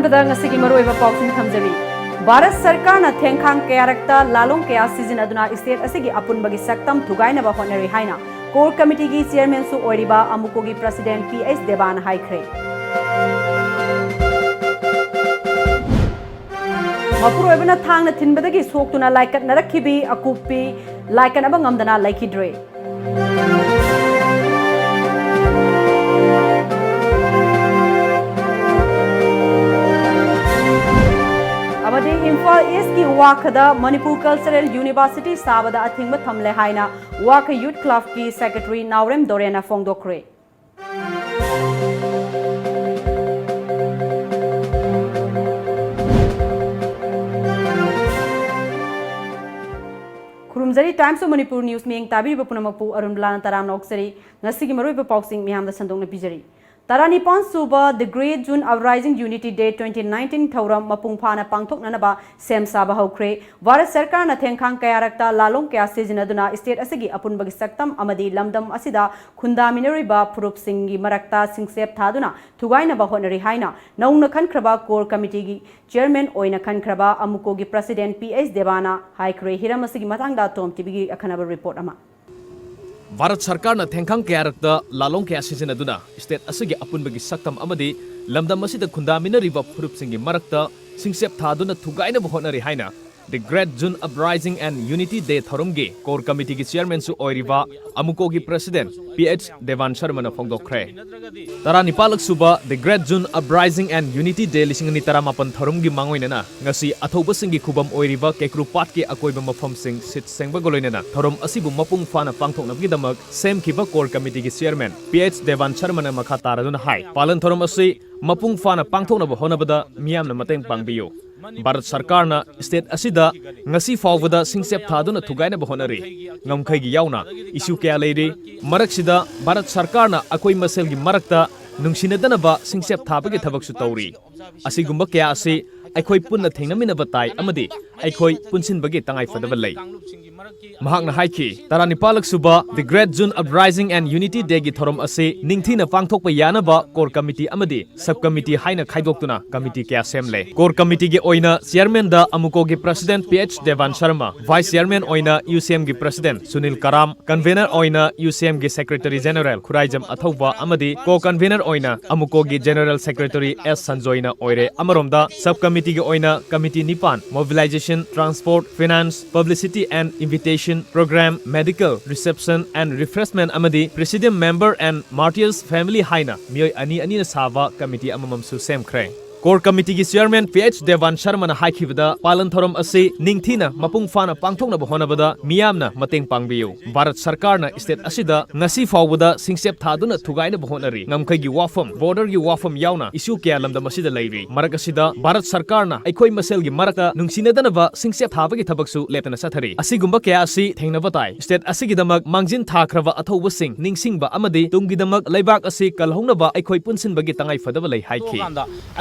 अहानबदा ngasigi maroiba pausing thamjari Bharat Sarkar na thengkhang kayarakta lalong kaya season aduna state asigi apunbagi saktam thugaina ba honari haina core committee gi chairman su oiriba amuko gi president PS Devan haikre Mapuroibana thangna thinbadagi soktuna laikat narakhibi akupi laikan aba ngamdana laikidre Amade Imphal East ki Wakada Manipur Cultural University Sabada Athingba Thamle Haina Waka Youth Club ki Secretary Naurem Dorena Fongdokre Kurumzari Times of Manipur News Ming Tabi Bapunamapu Arunbala Taram Noksari Nasigi Marui Pausing Miham the Sandong Pijari Taranipan Suba the Great June Uprising Unity Day 2019 Thauram Mapungphana Pangthok Nanaba Sem Saba Hokre Bharat Sarkar na thengkhang kayarakta lalong kaya seasonaduna state asigi apunbagi saktam amadi lamdam asida khunda minoriba phurup singi marakta singsep thaduna thugaina ba honari haina naungna khankraba core committee gi chairman oina khankraba amuko gi president PS Devana haikre hiram asigi matangda tom TV gi akhanaba report ama Bharat Sarkar na thengkhang kayarakta lalong kaya season aduna state asigi apunbagi saktam amadi lamdam asida khundaminariba phurupsingi marakta singsep thaduna thugaina bahonari haina the Great June Uprising and Unity Day Tharumgi core committee gi chairman su oiriba amuko gi president PH Devan Sharma na phongdokre tarani palak suba the Great June Uprising and Unity Day lisingani taramapan tharumgi mangoinana ngasi athoba singi khubam oiriba kekru pat ki akoiba mafam sing sit sengba goloinana tharum asibu mapung fana pangthokna gi damak sem khiba core committee gi chairman PH Devan Sharma na makha taraduna hai palan tharum asi mapung fana pangthokna ba honabada miyamna mateng pangbiyo Bharat Sarkar na state asida ngasi fawbada singsep thaduna thugaina ba honari ngamkhai gi yauna issue kya leire marak sida Bharat Sarkar na akoi masel gi marakta nungsinadana ba singsep thabagi thabak su tawri asigumba kya ase aikoi punna thengnamina batai amadi aikoi punsin bagi tangai fadaba lei mahakna haiki tarani palak suba the Great June Uprising and Unity Day gi thorom ase ningthina pangthokpa yana ba core committee amadi sub committee haina khaidoktuna committee kya semle core committee gi oina chairman da amuko gi president PH Devan Sharma vice chairman oina UCM gi president Sunil Karam convener oina UCM gi secretary general Khuraijam Athauba amadi co convener oina amuko gi general secretary S Sanjoina oire amaromda sub committee gi oina committee nipan mobilization transport finance publicity and invitation program medical reception and refreshment amadi presidium member and martyrs family haina mioi ani na sava committee amamam su semkhre core committee gi chairman PH Devan Sharma na haikibada palan thorom ase ningthina mapung fana pangthokna ba honabada miyamna mateng pangbiyu Bharat Sarkar na state asida ngasi fawbada singsep thaduna thugaina ba honari ngamkhai gi wafam border gi wafam yauna issue kya lamda masida leiri marak asida Bharat Sarkar na aikoi masel gi maraka nungsinadana ba singsep thabagi thabaksu lepna sathari asigumba kya asi thengna batai state asigi damak mangjin thakraba athoba sing ningsingba amadi tunggi damak leibak asi kalhongna ba aikoi punsin bagi tangai fadaba lei haiki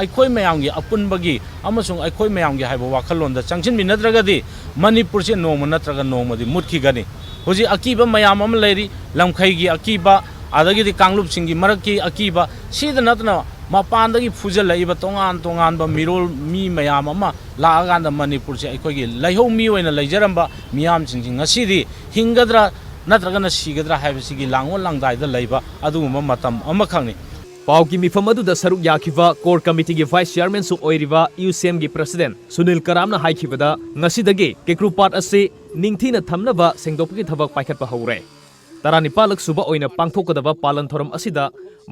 aikoi mayamgi apunbagi amasung aikoi mayamgi haiba wakhalonda changchin minadragadi Manipur se noma natraga noma di mutkhi gani hoji akiba mayam am leiri lamkhai gi akiba adagi di kanglup singi maraki akiba sida natna mapandagi fujalayiba tongan ba mirol mi mayam ama laaganda Manipur se aikoi gi laihau mi oina leijaramba miyam singing ngasidi hingadra natraga na sigadra haibasigi langwon langdai da leiba aduguma matam ama khangni Pau ki mifam aduda saruk yakiba core committee gi vice chairman su oiriba UCM gi president Sunil Karam na haikibada ngasidagi kekrupat ase ningthina thamnaba sengdopki thabak paikhatpa hore tarani palak suba oina pangthokadaba palan thoram asida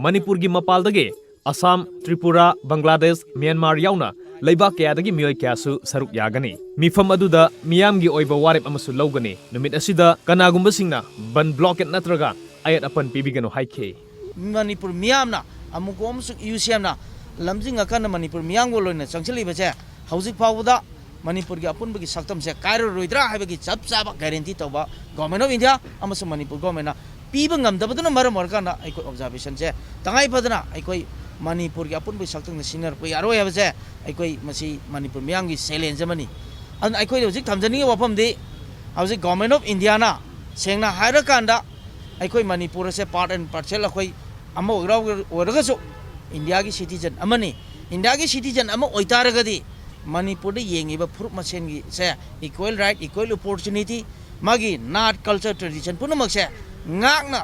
Manipur gi mapaldagi Assam Tripura Bangladesh Myanmar yauna leiba kayadagi mioi kyasu saruk yagani mifam aduda miyam gi oiba warep amasu logani numit asida kanagumba singna ban blocket natraga ayat apan pibigano haike Manipur miyamna amukom su UCM na lamjinga kan Manipur miyang goloina changchali bache hauzik phawda Manipur gi apunbagi saktam se kairo roidra haibagi chap chaba guarantee toba government of India amasu Manipur government na piba ngamdabaduna maram orkana aikoi observation se tangai padana aikoi Manipur gi apunbagi saktam na senior pu yaro yabache aikoi masi Manipur miyang gi challenge amani an aikoi hauzik thamjani wafam di hauzik government of India na sengna haira kanda aikoi Manipur se part and parcel akoi ama oragasu India ki citizen amani India की citizen अमा ओइतारगदी मणिपुर दे येंगिबा फुरुप मसेनगी से equal right equal opportunity मागी नाट culture tradition पुनमक से ngakna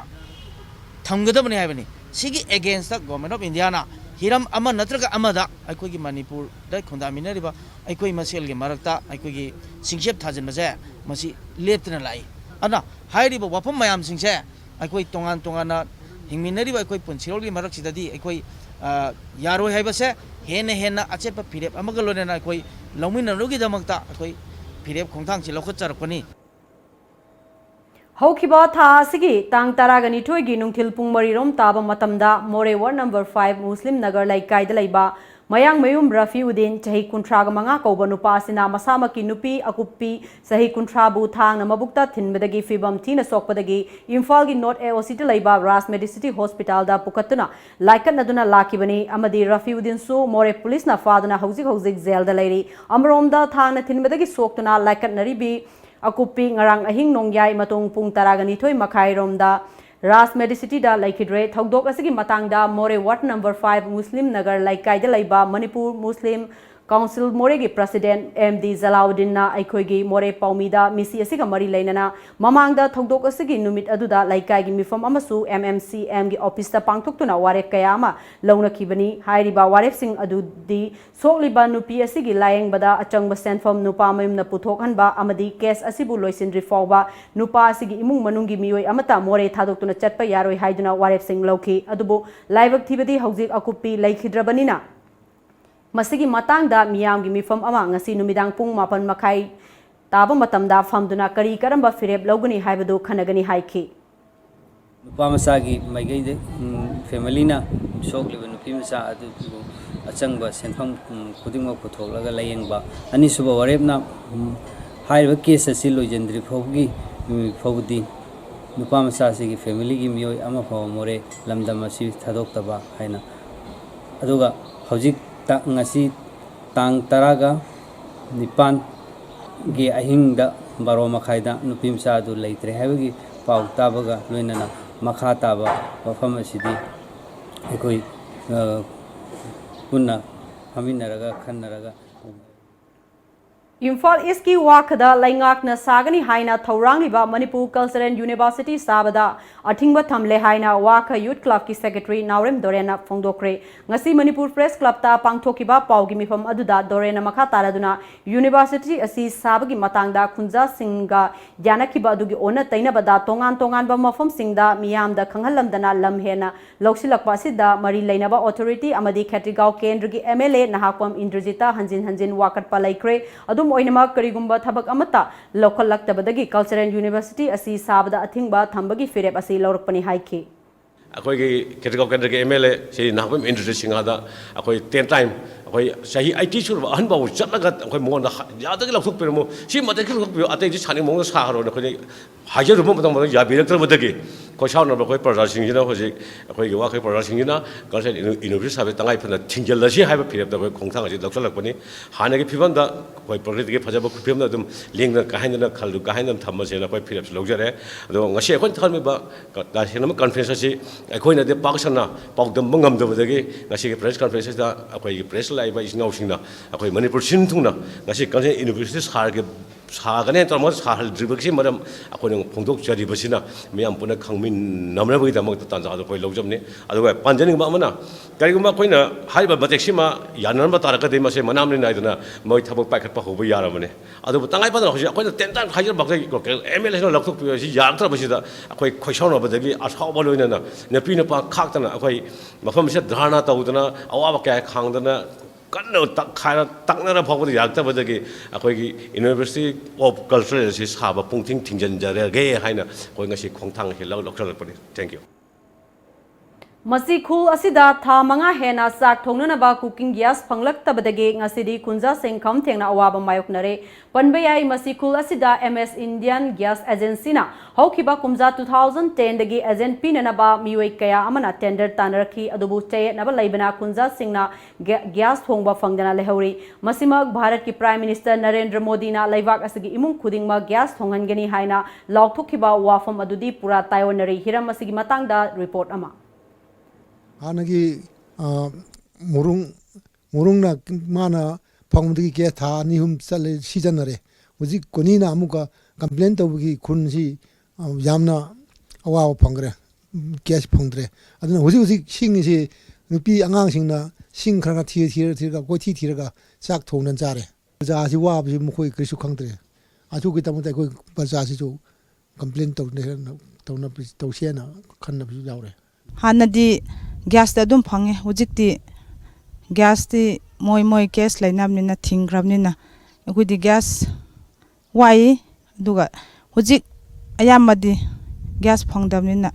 thamgadabani haibani sigi against the government of India na hiram ama natraga amada aikoi gi manipur da khondaminariba aikoi masel gi marakta aikoi gi singshep thajan mase masi leptna lai ana hairiba wapam mayam singse aikoi tongan tongana hingminariba aikoi punchirol gi marak sidadi aikoi yaroi haibase hena achepa phirep amaga lonena aikoi lawminarugi damakta aikoi phirep khongthang chi lokhat charakpani हौखिबा था सिगी तांग तरागनी थोइगी नुंथिल पुंग मरिरोम ताबा मतमदा मोरे ward number 5 मुस्लिम नगर लाइकाइदा लैबा मयांग मयूम रफीउद्दीन चही कुंट्राग मंगा कौबा नुपासिना मसामकी नुपी अकुप्पी सही कुंट्राबु थांग नमबुक्ता थिनबदगी फिबम थीना सोकपदगी इम्फाल की north AOC लैबा रास Medicity hospital दा पुकत्तुना लाइकनदुना लाकिबनी अमदी रफीउद्दीन सु मोरे police ना फादुना हौजिक हौजिक jail दा लैरी अमरोमदा थांग न थिनबदगी सोकतुना लाइकनरिबी अकुप्पी ngarang ahing nongyai matung pung taragani thoi makhai romda ras medicity da laikidre thogdok asigi matangda more ward number 5 muslim nagar laikai da laiba manipur muslim council more gi president md zalauddin na aikhoigi more paumida misi asiga mari lainana mamangda thogdok asigi numit aduda laikai gi mifam amasu mmcm gi office ta pangthoktuna warep kaya ama launa khibani hairiba warep sing adudi sokliba nupi asigi layeng bada achangba senfam nupa mayum na puthok hanba amadi case asibu loisindri fawba nupa asigi imung manungi miyoi amata more thadoktuna chatpa yaroi haiduna warep sing lauki adubu laibak thibadi hauzik akupi laikhidrabanina masigi matang da miyam gi mifam ama ngasi numidang pung mapan makai taba matamda famduna kari karamba fireb loguni haibadu khanagani haiki nupa masagi maigai de family na shok liba nupi masa adu achangba senfam khudingma putholaga layengba ani suba warep na haiba case asi loijendri phawgi phawdi nupa masa sigi family gi miyoi ama phaw more lamdam asi thadok taba haina aduga hojik ngasi tang taraga nipan ge ahingda baro makhaida nupimsa adu leitre habagi pau tabaga loinana makha taba wafam asidi ekoi punna haminaraga khannaraga Imphal East की वाखदा लाइंगाकना सागनी हाइना थौरांगलिबा Manipur cultural university साबदा अथिंगबा थमले हाइना वाख यूथ क्लब की सेक्रेटरी नावरेम दोरेना फोंदोक्रे ngasi मणिपुर प्रेस क्लब ता पांगथोकिबा पाउगी मिफम अदुदा दोरेना मखा तारादुना यूनिवर्सिटी असि साबगी मतंगदा खुंजा सिंगा यानकिबा अदुगी ओना तैनबदा तोंगान तोंगान बा मफम सिंगदा मियामदा खंगहलमदना लमहेना लौसिलकपा सिदा मरी लैनबा ऑथोरिटी अमदी खेट्रिगांव केंद्र की एमएलए नहाकपम इंद्रजिता हंजिन हंजिन वाकटपा लैख्रे ओइनमक करिगुम्बा थबक अमता लोकल लक्तबदगी कल्चरल यूनिवर्सिटी असि साबदा अथिंगबा थंबगी फिरेप असि लौरकपनि हाइखि अखोई केटगांव केंद्र के एमएलए से नाहबम इंद्रजित सिंहदा अखोई 10 टाइम अखोई सही 80 सुर अहनबाव चलगा अखोई मोन यादगी लौथुक पेरमो सि मते लौथुक पे अतै जि सानि मोन साहरो अखोई हाजर रुम मतम याबिरक्तबदगी कोसाउन अखोई प्रजा सिंहजिना होजि अखोई वाखै प्रजा सिंहजिना कल्चरल यूनिवर्सिटी साबे तंगाइ फना थिंजलसि हाइबा फिरेप द खोंथांग असि दक्सलकपनि हानगे फिबमदा अखोई प्रकृति फजब खुफिमदा दुम लेंगना काहाइना खलदु काहाइना थमसेना अखोई फिरेप लौजरे अदो ngasi अखोई थरमिबा दासिनम कॉन्फ्रेंस असि अखोइना दे पाकसना पाउदम मंगमदबदगी ngasi के प्रेस कॉन्फ्रेंस दा अखोई प्रेस लाइबा इसिनाउसिंगना अखोई मणिपुर सिनथुंगना ngasi कल्चरल यूनिवर्सिटी सारगे सागने तमर साहल द्रिबगसि मरम अखोइना फोंदोक जरिबसिना मियाम पुना खंगमिन नमरबगी दमक तांजा अखोई लौजमने अदुगा पांजनिंग बामना करिगुमा अखोइना हाइबा बटेक्सिमा यानरबा तारकदे मसे मनामनि नाइदना मै थबक पाइखटपा होबो यारमने अदुबु तंगाइ पदन होजि अखोइना 10 टाइम हाइजर बगै एमएलए नो लखथोक पिसि यारत्रबसिदा अखोई खोइसाउनबदगी असावबा लोइना नपि नपा खाक्तना अखोई मफमसे धारणा तौदना अवाबा काय खांगदना कन्नो तकना फाउबद यारतबदगी अखोई यूनिवर्सिटी ऑफ कल्चरल से साबा पुंथिंग थिंजनजरगे हाइना अखोई ngasi खोंथांग हेलाव लखलकपनि थैंक यू मसी खुल असिदा था मंगा हेना साक थोंगनबा कुकिंग गैस फंगलक्तबदगे ngasi कुंजा सेंखम थेंगना अवाबा मायोकनरे पनबयाई मसी खुल असिदा एमएस इंडियन गैस एजेंसी ना हौखिबा कुमजा 2010 दगी एजेंट पिननबा मियोई कया अमना टेंडर तानरखी अदुबु चयनबा लैबना कुंजा सिंगना गैस थोंगबा फंगदना लेहौरी मसिमक भारत की प्राइम मिनिस्टर नरेंद्र मोदी ना लैवाक असगी इमुंग खुदिंगमा गैस थोंगनगनी हाइना लाउथुखिबा वाफम अदुदी पुरा तायोनरी हिरम असगी मतंगदा रिपोर्ट अमा हानगी मोरुंगना माना फंगदगी के था निहुम चले सीजनरे हुजी कोनीना अमुका कंप्लेन तौबगी खुनसी यामना अवाव फंगरे कैश फंगद्रे अदुना हुजी सिंगसी नुपी आंगांसिंगना सिंग खरा थिरगा कोथि थिरगा चाक थोंगन चारे जासी वाबसी मखोय कृसु खंगद्रे आजु की तमते कोई बजासी जो कंप्लेन तौना तौसेना खन्नबसु यावरे हानदी गैस अदुम फंगे हुजिकती गैस ती मोय केस लाइनामनिना थिंग्रामनिना अखुदी गैस वाई दुगा हुजिक अयामदी गैस फंगदमनिना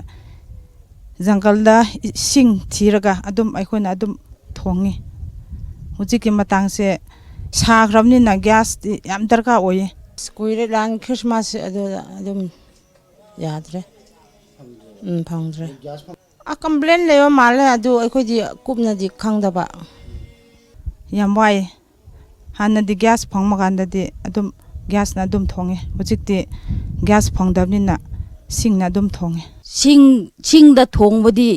जंगलदा सिंग थिरगा अदुम अखोना अदुम थोंगी हुजिकी मतंगसे साग्रामनिना गैस ती याम दरकार ओये कुइरे लान क्रिसमस अदुम यादरे फंगद्रे आ कंप्लेन लेवा माले अदु अखोदी कुपनादी खंगदबा याम वाई हानदी गैस फंगमगांददी अदुम गैस ना अदुम थोंगे हुजिकती गैस फंगदबनिना सिंग ना अदुम थोंगे सिंग दा थोंबदी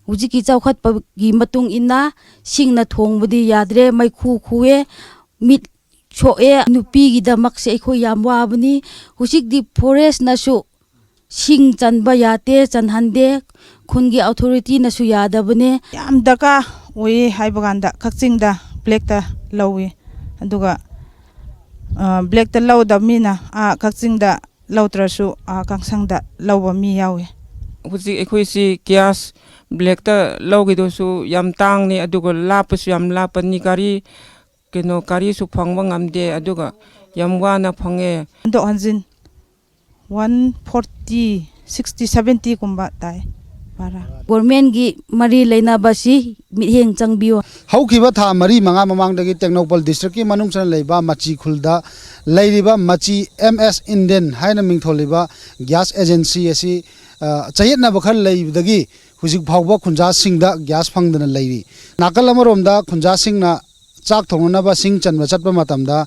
हुजिकी चौखटपगी मतुंग इना सिंग ना थोंबदी यादरे मैखु खुए मिट छोए नुपीगी दमकसे अखोय याम वाबनी हुजिकदी फॉरेस्ट नासु सिंग चनबा याते चनहंदे खुनगी अथॉरिटी नासु यादबने याम दका ओये हाइबगांदा कक्चिंगदा ब्लैकता लौवे अदुगा ब्लैकता लौदबमिना आ कक्चिंगदा लौत्रसु आ कांगसंगदा लौबा मी यावे हुजी अखोयसी गैस ब्लैकता लौगिदोसु याम तांगने अदुगा लापसु याम लापनी कारी केनो कारी सु फंगबा ngamde aduga yam wana phange do hanjin 140 60 70 kumba tai para government की मरी लेना बसी मिहेंग चंगबियो हौखिबा था मरी मंगा ममांगदगी टेक्नोपल डिस्ट्रिक्ट की मनुंगसन लेबा मची खुलदा लेरिबा मची एमएस इंडियन हाइना मिंगथोलिबा गैस एजेंसी एसी चयेतना बखल लेबदगी हुजिक फावबा खुंजा सिंगदा गैस फंगदना लेरी नाकल अमरोमदा खुंजा सिंगना चाक थोंगनबा सिंग चनबा चटबा मतमदा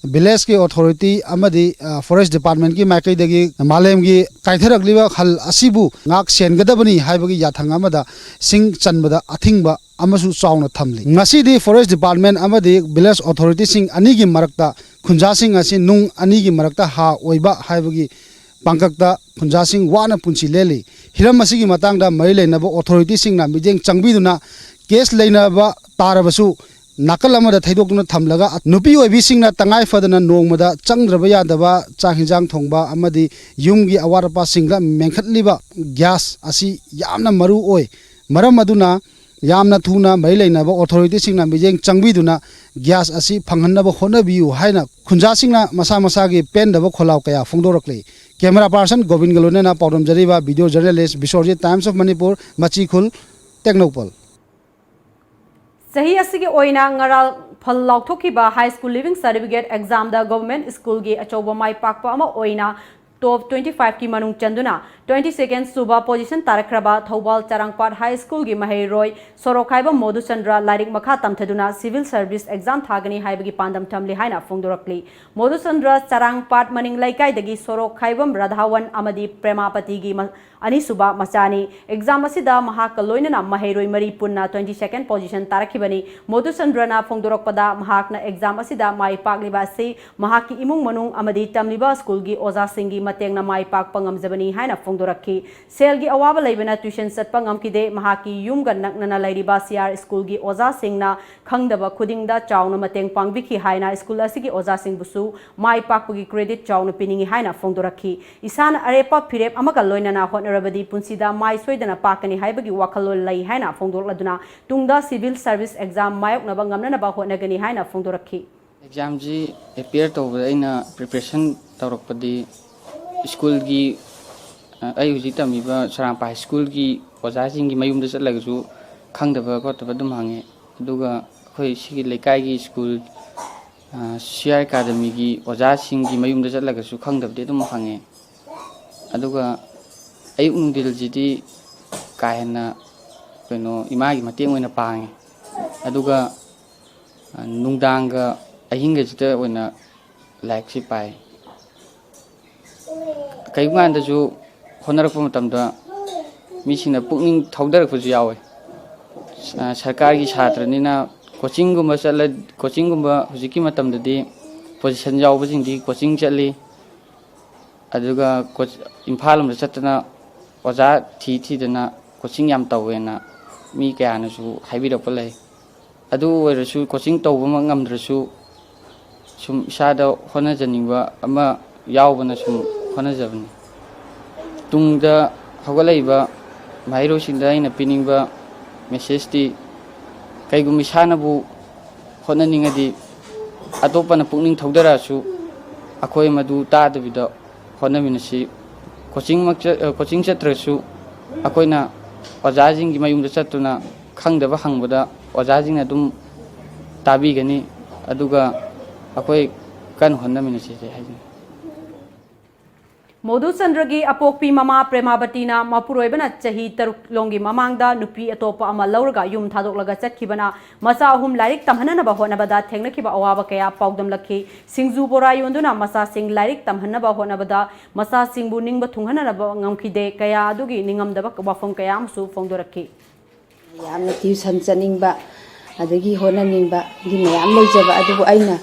विलेज की अथॉरिटी अमदी फॉरेस्ट डिपार्टमेंट की माइकैदगी मालेम की काइथरगलिबा खल असिबु ngak सेनगदबनी हाइबगी याथंग अमदा सिंग चनबदा अथिंगबा अमसु चावना थमली ngasi फॉरेस्ट डिपार्टमेंट अमदी विलेज अथॉरिटी सिंग अनि की मरकता खुंजा सिंग असि नुंग अनि की मरकता हा ओइबा हाइबगी पांककता खुंजा सिंग वाना पुंची लेली हिरम असिगी मतंगदा मरि लेनबो अथॉरिटी सिंगना मिजेंग चंगबिदुना केस लेनबा तारबसु नाकल अमदा थैदोकना थमलगा नुपी ओइबिसिंगना तंगाई फदना नोंगमदा चंगद्रबा यादबा चाक हिंजांग थोंगबा अमदी युमगी अवारपा सिंगला मेंखतलिबा गैस असि यामना मरु ओइ मरम अदुना यामना थुना मरि लेनबा अथॉरिटी सिंगना मिजेंग चंगबिदुना गैस असि फंगहनबा होनबियु हाइना खुंजा सिंगना मसा मसागी पेनदबा खोलाव कया फोंदोरकले कैमरा पर्सन गोविंद गलोनेना पौडम जरीबा वीडियो जर्नलिस्ट बिशोरजी टाइम्स ऑफ मणिपुर मचीखुल टेक्नोपल सही असगी ओइना ngral phal lauthokiba high school living certificate exam da government school gi achoba mai pakpa ama oina top 25 की मनुंग चंदुना 22nd सुबह पोजीशन तारक्रबा थौबाल चारंगपाट हाई स्कूल की महैरोय सोरोखाइबा मोदुचंद्र लारिक मखा तमथदुना सिविल सर्विस एग्जाम थागनी हाइबगी पांदम थमली हाइना फोंदोरकली मोदुचंद्र चारंगपाट मनिंग लैकाइदगी सोरोखाइबम राधावन अमदी प्रेमापति की अनिसुबा मचानी एग्जाम असिदा महाक लोइनना महैरोय मरी पुन्ना 22nd पोजीशन तारखिबनी मोदुचंद्रना फोंदोरकपदा महाकना एग्जाम असिदा माई पाकलिबा से महाकी इमुंग मनुंग अमदी तमलिबा स्कूल की ओजा सिंगी मतेंगना माई पाकपा ngamjabani haina phongdorakhi sel gi awaba leibana tuition satpa ngamkide mahaki yumga naknana lairiba CR school gi oza singna khangdaba khudingda chauna mateng pangbikhi haina school asigi oza singbusu mai pakpugi credit chauna piningi haina phongdorakhi isan arepa phirep amaka loinana honorabadi punsida mai soidana pakani haibagi wakhalo lai haina phongdorladuna tungda civil service exam mayoknaba ngamnanaba honagani haina phongdorakhi exam ji appear to aina preparation tawrakpadi school की सरांपा high school की ओजासिंग की Mayum चलगू खंगदब खोटब हांगे लेकाई school CR academy की ओजासिंग की मयूम चलगू खंगदबदी हांगे अयुक नुदिलजी का हेन्ना कनो इमा की मतेंग पांगे नुंगदांग अहिंगजिद like से पाए कईगानदू होनरप मीसिंग पुनिंग थौदरपू यावे सरकार की छात्रनीना कोचिंगुम्बा चल कोचिंगुम्बा हुजिकी मतमददी पोजीशन यावबसिंगदी कोचिंग चली अदुगा इम्फाल अमदा चतना ओजा थीदना कोचिंग याम तवेना मी कयानसु हाइबिरप लay अदु ओइरसु coaching तौबमा ngamdrasu sum isada honajaniba ama yaubana sum honajabni tungda hogalaiba mairo singda ina piningba message ti kaigum isana bu honaningadi atopana pukning thodarasu akoi madu tadabida honaminasi coaching chatrasu akoina ojajing gi mayumda chatuna khangdaba hangbada ojajing adum tabigani aduga akoi kan honaminasi haji Modu Chandragi apokpi mama Premabatina Mapuroibana chahi taruk longi mamangda nupi atopa ama lauraga yum thadok chatkibana masa ahum lairik tamhanaba honabada thengnakiba awaba kaya paudam lakhi singju bora yonduna masa sing lairik tamhanaba honabada masa singbu ningba thunghanaba ngamkhide kaya adugi ningamdaba wafam kaya amsu fongdorakhi yamna tuition chaningba adagi honaningba gi mayam leijaba adubu aina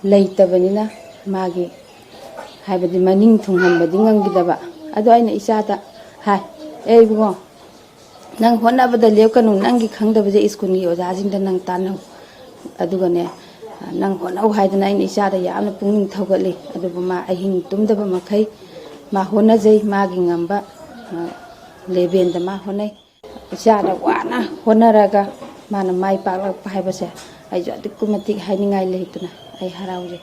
leitabani magi हाइबदि मनिंग थुंगहनबदि ngamgidaba ado aina isada hai ei bungo nang honabada lewkanu nangi khangdabaje school gi oja jingda nang tanau aduga ne nang honau haidana aina isada yamna pungning thogali aduba ma ahing tumdaba makhai ma honajai ma gi ngamba lebenda ma honai isada wana honaraga mana mai paklak haibase ai jo dikumatik hainingai leituna ai harauje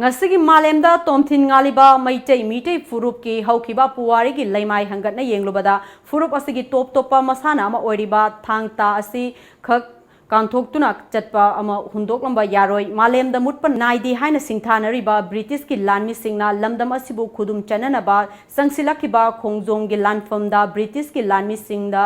ngasigi malemda tomthin ngaliba maitei mitei furup ki haukiba puwari gi laimai hangatna yenglubada furup asigi top topa masana ama oiriba thangta asi khak kanthok tuna chatpa ama hundok lamba yaroi malemda mutpa naidi haina singthanariba british ki lanmi singna lamdam asibu khudum chananaba sangsilakiba khongjong gi lanfamda british ki lanmi singda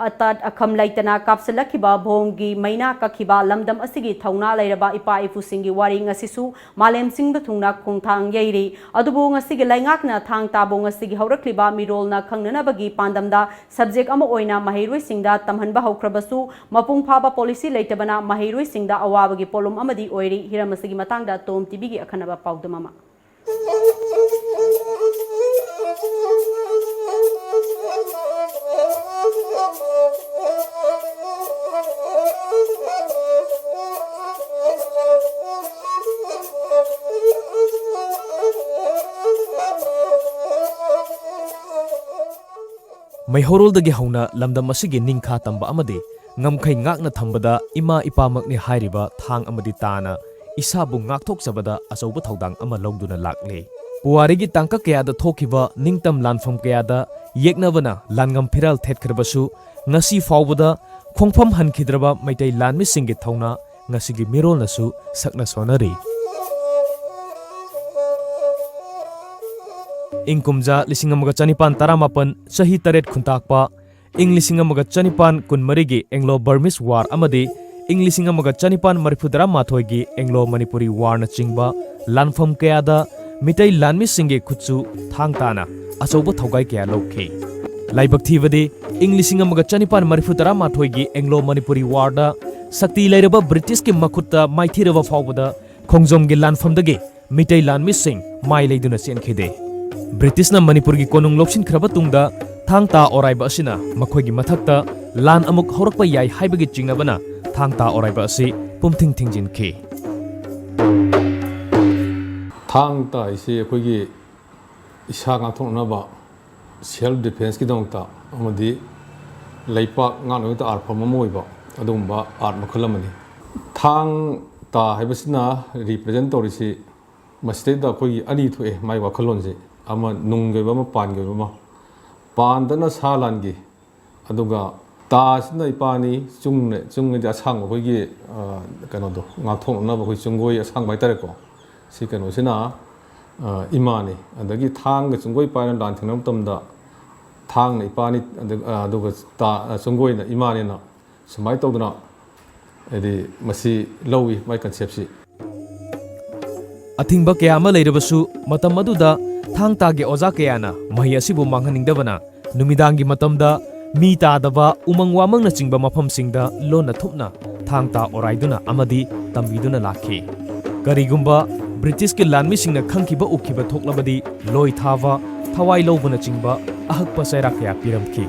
atat akham laitana kapsalakiba bhongi maina kakhiba lamdam asigi thauna lairaba ipa ifu singi wari ngasisu malem singda thungna khongthang yairi adubu ngasigi laingakna thang tabo ngasigi haurakliba mirolna khangnana bagi pandamda subject ama oina mahairoi singda tamhanba haukrabasu mapung phaba policy leitabana mahairoi singda awabagi polum amadi oiri hiramasigi matangda tom tv gi akhanaba paudamama Maihorol-dagi hauna lamdam asigi ningkha tamba amadi ngamkhai ngakna thambada ima ipamakni hairiba thang amadi tana isabu ngakthokchabada achauba thodang ama longduna lakle puwarigi tangka kayada thokiba ningtam lanfam kayada yeknabana langam phiral thetkhirbasu ngasi fawbada khongpham hankidraba maitai lanmi singi thauna ngasigi mirolnasu sakna sonari Ingkumja lisingamaga chanipan taramapan chahi taret khuntakpa ing lisingamaga chanipan kunmarigi Anglo-Burmese War amadi ing lisingamaga chanipan marifudara mathoi gi Anglo-Manipuri War na chingba lanfam kayada mitai lanmi singe khutsu thangtana achauba thogai kaya lokhe laibak thibadi ing lisingamaga chanipan marifudara mathoi gi Anglo-Manipuri War da sakti lairaba British ki makhutta maithiraba fawbada khongjom gi lanfam dagi mitai lanmi sing mai leiduna chenkhide British na Manipur gi konung loksin khraba tungda thangta oraiba asina makhoigi mathakta lan amuk horakpa yai haibagi chingnabana thangta oraiba asi pumthing thingjin khi thangta isi akhoigi isa nga thongnaba self defense ki dongta amadi leipa ngano ta arpham moiba adumba art makhalamani thangta haibasina represent torisi masjid da akhoigi ani thoe mai wakhalonje ama nungge bama pange bama pandana salangi aduga tasna ipani chungne ja sang ko gi kano do nga thong na ba ko chungoi sang bai tare ko si kano sina imani adagi thang ga chungoi pa na dan thinam tam da thang na ipani aduga ta chungoi na imani na samai tawduna edi masi lowi mai concept si athingba kya ma leirabasu matam aduda thangta ge oja kayana mahi asibu manghaningdabana numidangi matamda mi tadaba umang wamang na chingba mafam singda lona thupna thangta oraiduna amadi tambiduna lakhi karigumba British ki lanmi singna khangkiba ukhiba thoklabadi loi thava thawai lobuna chingba ahakpa saira kya piramki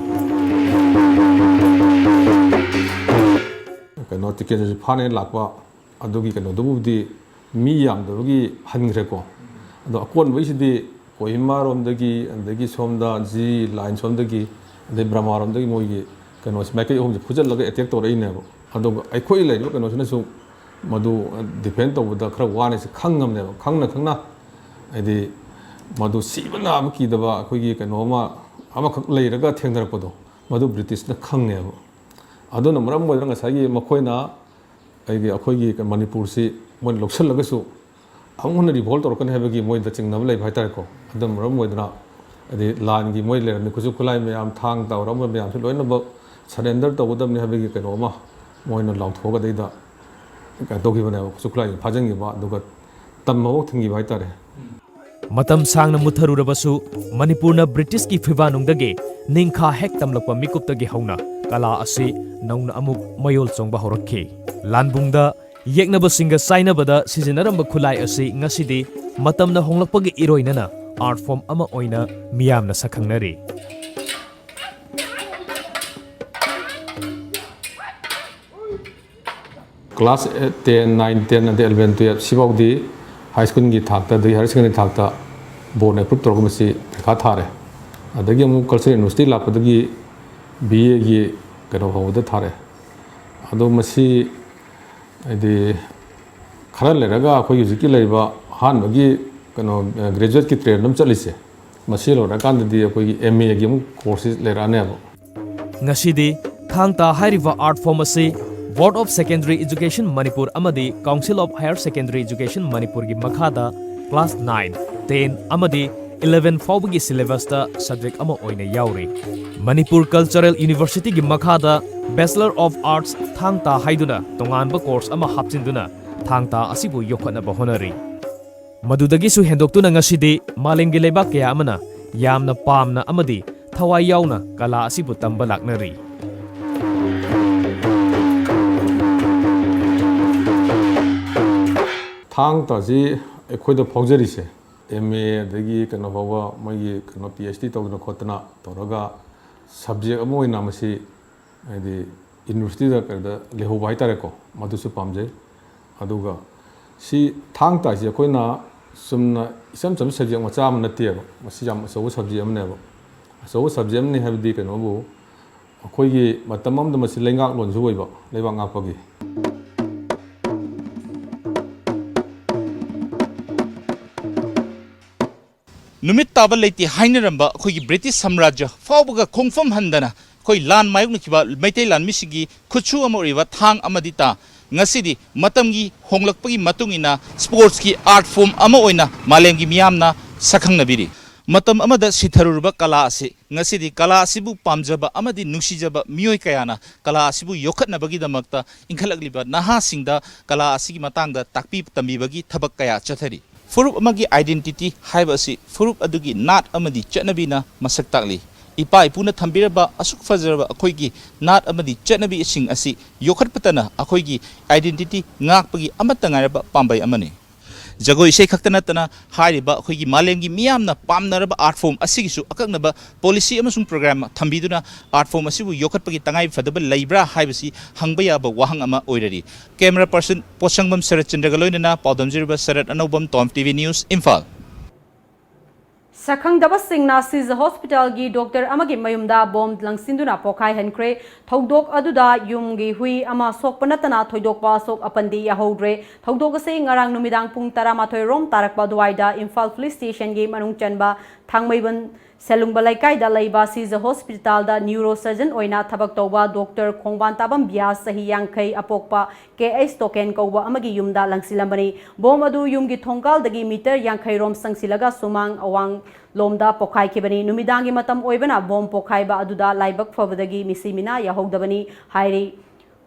kano ticket ji phane lakwa adugi kano dubudi mi yam dogi hangre ko ado akon wisidi kohima romdagi andagi somda ji line somdagi ade brahma romdagi moigi kano smake hom phujal laga attack to rei ne ado aikhoi lai kano sina su madu depend to da khra wane se khangam ne khangna adi madu sibana amki daba akhoi kano ma ama khak lai raga thengdar podo madu British na khangne ado na maram modra ngasagi makhoina aigi akhoi Manipur si mon loksal laga su amuna revolt torkan habagi moi da chingnam lai bhaitar ko adam maram modra adi lan gi moi le mi kusu khulai me am thang taw ram me am loina ba surrender to bodam ne habagi kano ma moi na law thoga dei da ka to gi bana kusu khulai phajang gi ba duga tammo thingi bhaitare matam sangna mutharurabasu Manipurna British ki phibanungdage ningkha hek tamlakwa mikuptagi hauna kala asi nauna amuk mayol chongba horakhi lanbungda yeknaba singa sainabada sizinaramba khulai asi ngasidi matamna honglakpagi iroinana art form ama oina miyamna sakhangnari class 10 9 10 and 11 12 sibawdi high school gi thakta de higher secondary thakta board approve torgumasi kha thare adagi amu cultural university lapadagi BA gi kano hawda thare ado masi adi khara leraga akhoi hujiki leiba han bagi kano graduate ki train nam chalise masi lo rakan di akhoi MA gi amu courses lerane abo ngasidi thangta hairiva art form asi Board of Secondary Education Manipur amadi Council of Higher Secondary Education Manipur gi makhada class 9 10 amadi 11 fawbagi syllabus ta subject ama oina yauri Manipur Cultural University gi makhada Bachelor of Arts thangta haiduna tonganba course ama hapchinduna thangta asibu yokhana bahonari madudagi su hendoktuna ngasidi malemgi lebak kya amana yamna pamna amadi thawai yauna kala asibu tamba laknari thang ta ji ekhoi da phawjari se MA dagi kano bawa mai kano PhD to na khotna toraga subject amoi na masi adi university da kada leho bai tare ko madu su pamje aduga si thang ta ji ekhoi na sumna isam cham subject ma cham na te ba masi jam so subject am ne ba so subject ne have di kano bu ekhoi gi matamam da masi lengak lon su oi ba leiba ngak pa gi numit taba leiti hainaramba khoi British Samrajya fawbaga khongfam handana khoi lan mayuk nikiba maitai lan misigi khuchu amoriwa thang amadita ngasidi matamgi honglakpagi matungina sports ki art form ama oina malemgi miyamna sakhang matam amada sitharuba kala ase ngasidi kala asibu pamjaba amadi nungsijaba miyoi kayana kala asibu yokhatnabagi damakta inkhalakliba naha singda kala asigi matangda takpi tambibagi thabak kaya chathari Furup amagi identity haibasi furup adugi nat amadi chatnabina masak takli ipa ipuna thambiraba asuk fazaraba akhoigi nat amadi chatnabi sing asi yokhatpatana akhoigi identity ngakpagi amata ngaraba pambai amani jagoi sei khaktana tana hairiba akhoigi malemgi miyamna pamnaraba art form asigisu akaknaba policy amasung program thambiduna art form asibu yokhatpagi tangai fadaba leibra haibasi hangbaya ba wahang ama oirari camera person Posangbam Sarat Chandragaloinana Paudamjirba Sarat Anobam Tom TV News Imphal Sakhangdaba Singna Siza Hospital gi Doctor amagi mayumda bomb langsinduna pokhai hankre thodok aduda yumgi hui ama sokpanatana thoidokpa sok apandi yahodre thodok ase ngarang numidang pung 13 rom tarakpa duwaida Imphal Police Station gi manung chanba thangmaiban Selungbalai kai da laiba Siza Hospital da neurosurgeon oina thabak toba Dr. Khongban tabam bia sahi yangkai apokpa KS token koba amagi yumda langsilambani bom adu yumgi thongkal dagi meter yangkai rom sangsilaga sumang awang lomda pokhai kibani numidangi matam oibana bom pokhai ba aduda laibak fabadagi misimina yahogdabani hairi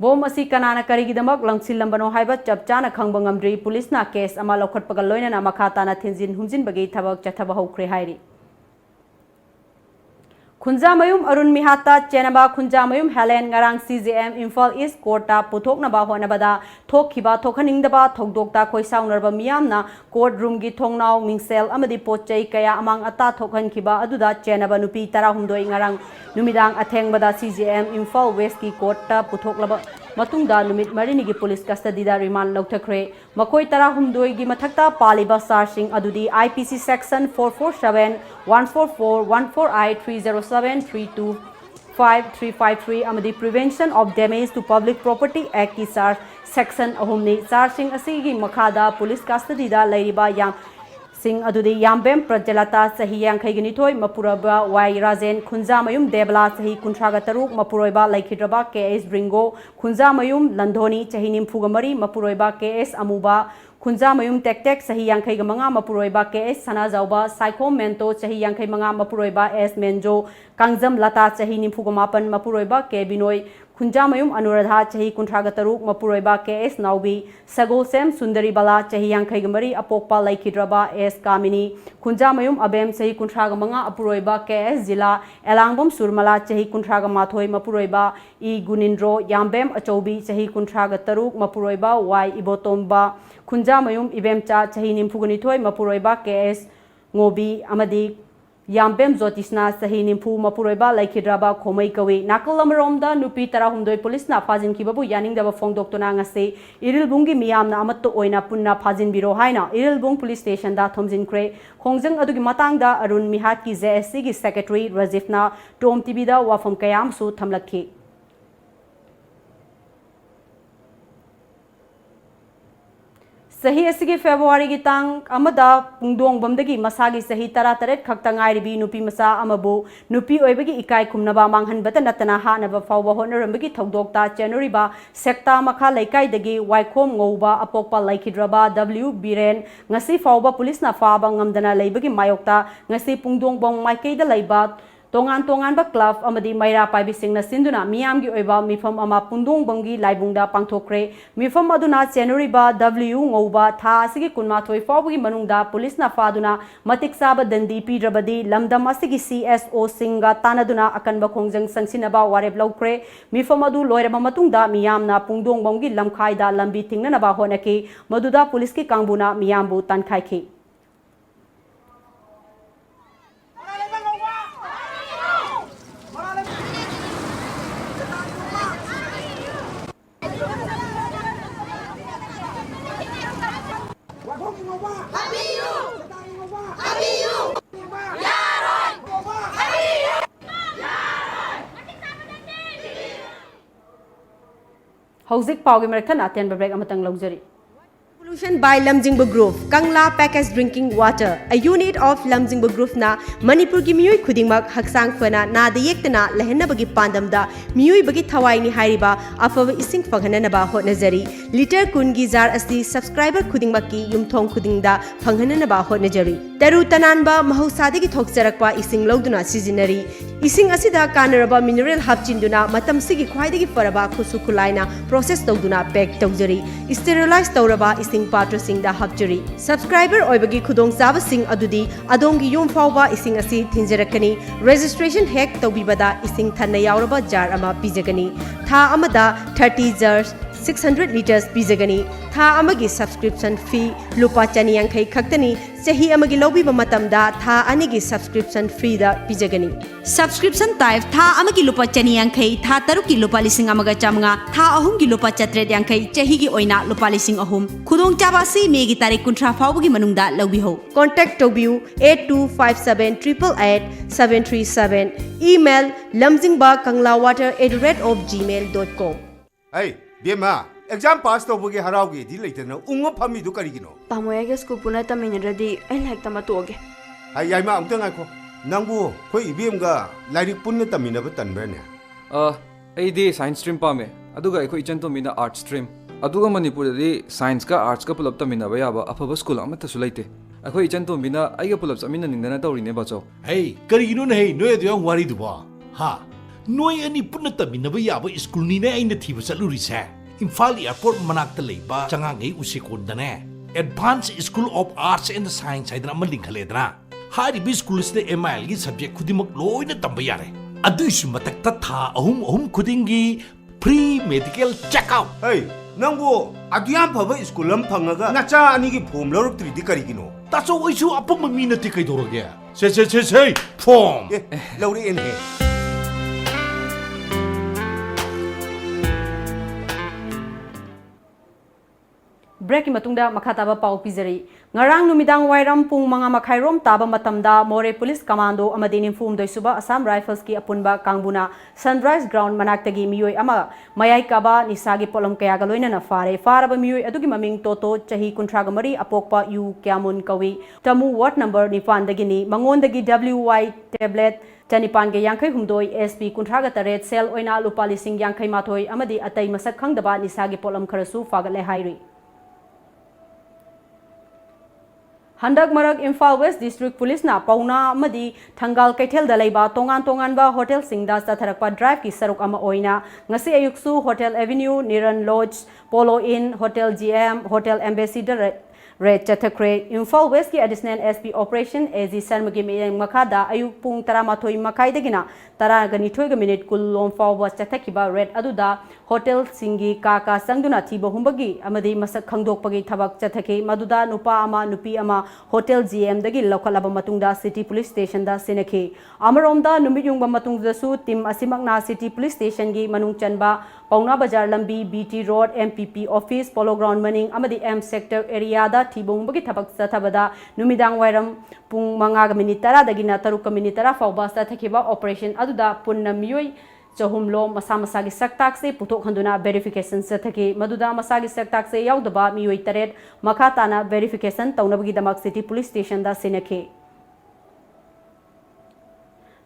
bom asi kanana karigidamak langsilambano haiba chapchana khangba ngamdri police na case ama lokhatpaga loinana makhatana thinjin hunjin bagi thabak chathaba hokre hairi Khunjamayum Arun Mihata Chenaba Khunjamayum Helen Ngarang CGM Imphal East Courta Puthoknaba Honabada Thokhiba Thokhaningdaba Thokdokta Khoisaunarba Miyamna courtroom gi thongnau mingsel amadi pochai kaya amang ata thokhankhiba aduda Chenaba nupi 12 ngarang numidang athengbada CGM Imphal West ki courta puthoklaba matungda numit marini gi police custody da remand lauthakre makoi 12 gi mathakta paliba sarsing adudi IPC section 447 144 148 307 32 5353 amadi Prevention of Damage to Public Property Act ki sar section ahumni sarsing asigi makhada police custody da lairiba yang sing adudi yambem prajalata sahi yankhai gini thoi mapuraba wai rajen khunjamayum debla sahi kuntraga taruk mapuroiba laikhidraba KS Bringo khunjamayum landhoni chahi nimfuga mari mapuroiba KS Amuba Khunjamayum Tektek sahi yankhai gamanga mapuroiba KS Sanajauba Saiko Mento chahi yankhai manga mapuroiba S Menjo Kangjam Lata chahi nimfuga mapan mapuroiba K Binoi Khunjamayum Anuradha chahi kuntraga taruk mapuroiba KS Naubi Sagolsem Sundari Bala chahi yankhai gamari apokpa laikhidraba S Kamini Khunjamayum Abem chahi kuntraga manga apuroiba KS Jila Elangbom Surmala chahi kuntraga mathoi mapuroiba I Gunindro Yambem Achoubi chahi kuntraga taruk mapuroiba Y Ibotomba Khunjamayum Ibemcha chahi nimphugani thoi mapuroiba KS Ngobi Amadi Yambem Zotisna sahi nimfu mapuroiba laikhidraba khomai kawi nakal amaromda nupi 12 police na phajin kibabu yaning daba phongdoktuna ngase irilbungi miyamna amatto oina punna phajin biro haina irilbung police station da thomjin kre khongjang adugi matangda Arun Mihat ki JSC ki secretary Rajifna Tom TV da wafam kayam su thamlakhi Sahi asigi February gi tang amada pungdong bamdagi masagi sahi tara-taret khaktangai ribi nupi masa amabu nupi oibagi ikai khumnaba manghanbata natana hanaba fawba honarambagi thogdokta January ba sekta makha laikai dagi waikhom ngouba apokpa laikhidraba W Biren ngasi fawba police na faba ngamdana leibagi mayokta ngasi pungdong bong maikai da leiba tongan ba club amadi maira paibi singna sinduna miyamgi oiba mifam ama pundong bangi laibungda pangthokre mifam aduna January ba W ngouba tha asigi kunma thoi fawgi manungda police na faduna matik saba dandi pidrabadi lamdam asigi CSO singa tanaduna akanba khongjang sangsinaba wareb laukre mifam adu loiraba matungda miyamna pungdong bangi lamkhaida lambi tingnana ba honaki maduda police ki kangbuna miyambu tankhai Hauzik Paugi Merkan Aten Break Amatang Luxury. Solution by Lamjingba Group, Kangla Packaged Drinking Water, a unit of Lamjingba Group na Manipur gi miyoi khudingmak haksang fana na da yektana lehenna bagi pandam da miyoi bagi thawai ni hairiba afaba ising phanghana ba hotnajari liter kun gi jar asti subscriber khudingmak ki yumthong khudingda phanghana ba hotnajari taru tananba mahusadi gi thokcharakpa ising loduna sijinari ising asida kanaraba mineral hapchinduna matam sigi khwaidagi faraba khusu khulaina process tawduna pack tawjari sterilize tawraba ising patra singda hapjari subscriber oibagi khudong chaba sing adudi adongi yum fawba ising asi thinjarakani registration hack tawbibada ising thanna yauraba jar ama pijagani tha amada 30 jars 600 liters pijagani tha amagi subscription fee lupa chani yankhai khaktani chahi amagi lobiba matamda tha anigi subscription free da pijagani subscription type tha amagi lupa chani yankhai tha taruki lupa lising amaga chamnga tha ahum gi lupa chatre yankhai chahi gi oina lupa lising ahum khudong chaba si megi tarik kuntra fawgi manungda lobi ho contact tobiu 8257888737 email lamjingbakanglawwater@gmail.com Hey, Bema, exam pass to bugi haraugi di leitena unga phami du karigino. Pamoyage school puna taminradi ai like tama toge. Ai yai ma amtang ai ko. Nangbu khoi ibem ga lairik punna tamina ba tanbrane. Ai di science stream pa me. Aduga ai ko ichan to mina art stream. Aduga Manipur di science ka arts ka pulap tamina ba yaba afaba school amata sulaite. Ai ko ichan to mina ai ga pulap samina nindana tawrine ba chaw. Hey, karigino na hey noy adyang wari du ba. Ha. Noy ani punna tamina ba yaba school ni na ai na thiba saluri sa. Imphal Airport manakta leiba changangai usikondane Advanced School of Arts and Science haidana maling khaledra हारिबी school से MIL की subject खुदिमक लोइना तंबा यारे अदुइसु मतकता था अहुम खुदिंगी फ्री मेडिकल चेकआउट हे नंगो अदुयाम फबा स्कूल अम फंगगा नचा अनि की फॉर्म लौरक्त्रिदि करिगिनो तासो ओइसु अपम मी नति कैदोरगे से फॉर्म लौरे एन हे ब्रेक की मतुंगदा मखा ताबा पाउ पिजरी ngarang numidang wairam pung manga makhairom taba matamda more police commando amadi nimfum doisuba Assam Rifles ki apunba kangbuna Sunrise Ground manaktagi miyoi ama mayai kaba nisagi polom kaya galoina na faraba miyoi adugi maming toto chahi kuntragamari apokpa yu kyamun kawi tamu ward number nifan dagini mangondagi WY tablet Chanipan ge yankai humdoi SP kuntraga taret sel oina lupa lising yankai mathoi amadi atai masak khangdaba nisagi polom kharasu fagale hairi Handak Marak Imphal West District Police na pauna amadi thangal kaithel da leiba tongan ba hotel singda satharakpa drive ki saruk ama oina ngasi ayuksu Hotel Avenue Niran Lodge Polo Inn Hotel GM Hotel Ambassador Red Chathakre Imphal West ki additional SP Operation AZ Sarmagi meyang makada ayuk pung taramathoi makai dagina tara gani thoiga minute kul lom fawba chathakiba red aduda hotel singi kaka sangduna thiba humbagi amadi masak khangdokpagi thabak chathaki maduda nupa ama nupi ama hotel GM dagi lokhalaba matungda city police station da senaki amaromda numit yungba matungda su team asimakna city police station gi manung chanba pauna bazar lambi BT road MPP office polo ground maning amadi M sector area da thiba humbagi thabak chathabada numidang wairam pung manga minute tara dagina taruk minute tara fawba chathakiba operation aduda punna miyoi Chahumlo masa-masagi saktak se putok handuna verification sathaki maduda masagi saktak se yaudaba miyoi taret makatana verification taunabagi damak city police station da senake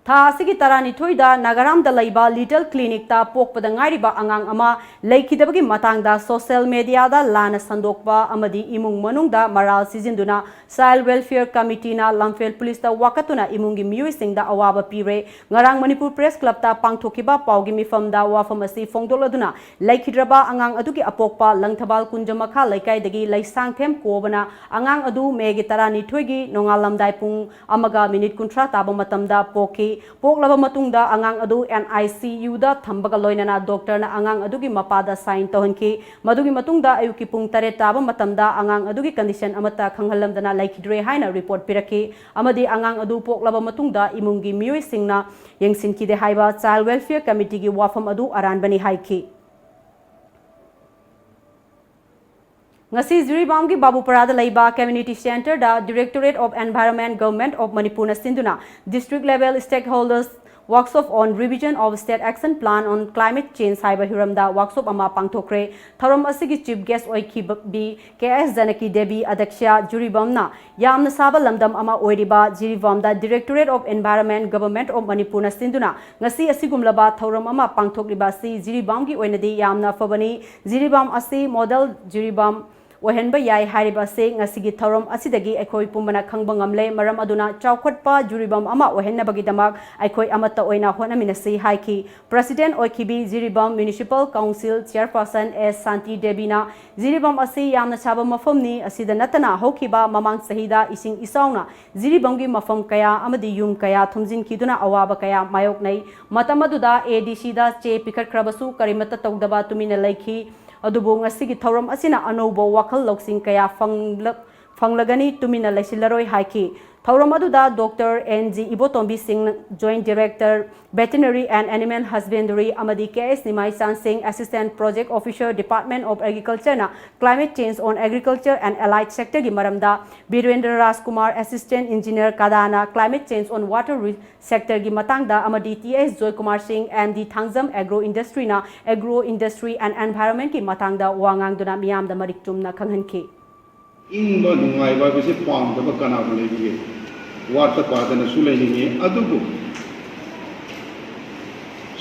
Tha asigi tarani thoida nagaram da laiba little clinic ta pokpada ngairiba angang ama leikidabagi matangda social media da lana sandokba amadi imung manungda maral sizinduna child welfare committee na lamfel police ta wakatuna imungi miyoi singda awaba pire ngarang Manipur press club ta pangthokiba paugi mifam da wafam asi fongdoladuna leikidraba angang adugi apokpa langthabal kunjamakha laikai dagi laisang them kobana angang adu megi tarani thoigi nongalamdai pung amaga minute kuntra taba matamda poki poklaba matungda angang adu NICU da thambaga loinana doctor na angang adugi mapada sign tohanki madugi matungda ayuki pung tare taba matamda angang adugi condition amata khanghalamdana laikidre haina report piraki amadi angang adu poklaba matungda imungi miyoi singna yengsinki de haiba child welfare committee gi wafam adu aranbani haiki Ngasi Ziribam gi Babuparada Laiba Community Center da Directorate of Environment Government of Manipur na sinduna district level stakeholders workshop on revision of state action plan on climate change haiba hiramda workshop ama pangthokre tharom asigi chief guest oiki bi KS Janaki Devi Adaksha Juribamna yamna saba lamdam ama oiriba Jiribam da Directorate of Environment Government of Manipur na sinduna ngasi asigumlaba thorom ama pangthokliba si Jiribam gi oinadi yamna fabani Jiribam asi model Jiribam Wahenba yai hariba se ngasigi thorom asidagi aikoi pumbana khangbang amle maram aduna chawkhatpa juribam ama wahenna bagi damak aikoi amata oina hona minasi haiki president oikibi Jiribam Municipal Council chairperson S Santi Debina Jiribam asi yamna chaba mafamni asida natana hokiba mamang sahida ising isauna Jiribam gi mafam kaya amadi yum kaya thumjin kiduna awaba kaya mayok nai matamaduda ADC da che pikhat khrabasu karimata tawdaba tumina laiki adubo ngasigi thoram asina anobo wakhal loksing kaya fanglagani tumina laisillaroi haiki thoram aduda Dr. NG Ibotombi Singh Joint Director Veterinary and Animal Husbandry amadi KS Nimai San Singh Assistant Project Officer Department of Agriculture na Climate Change on Agriculture and Allied Sector gi maramda Birendra Rajkumar Assistant Engineer Kadana Climate Change on Water Sector gi matangda amadi TS Joy Kumar Singh MD Thangjam Agro Industry na Agro Industry and Environment gi matangda wangang duna miyamda marik chumna khanghanki Ingba nungaiba bise pamdaba kanabu lebiye warta padana sulainini adubu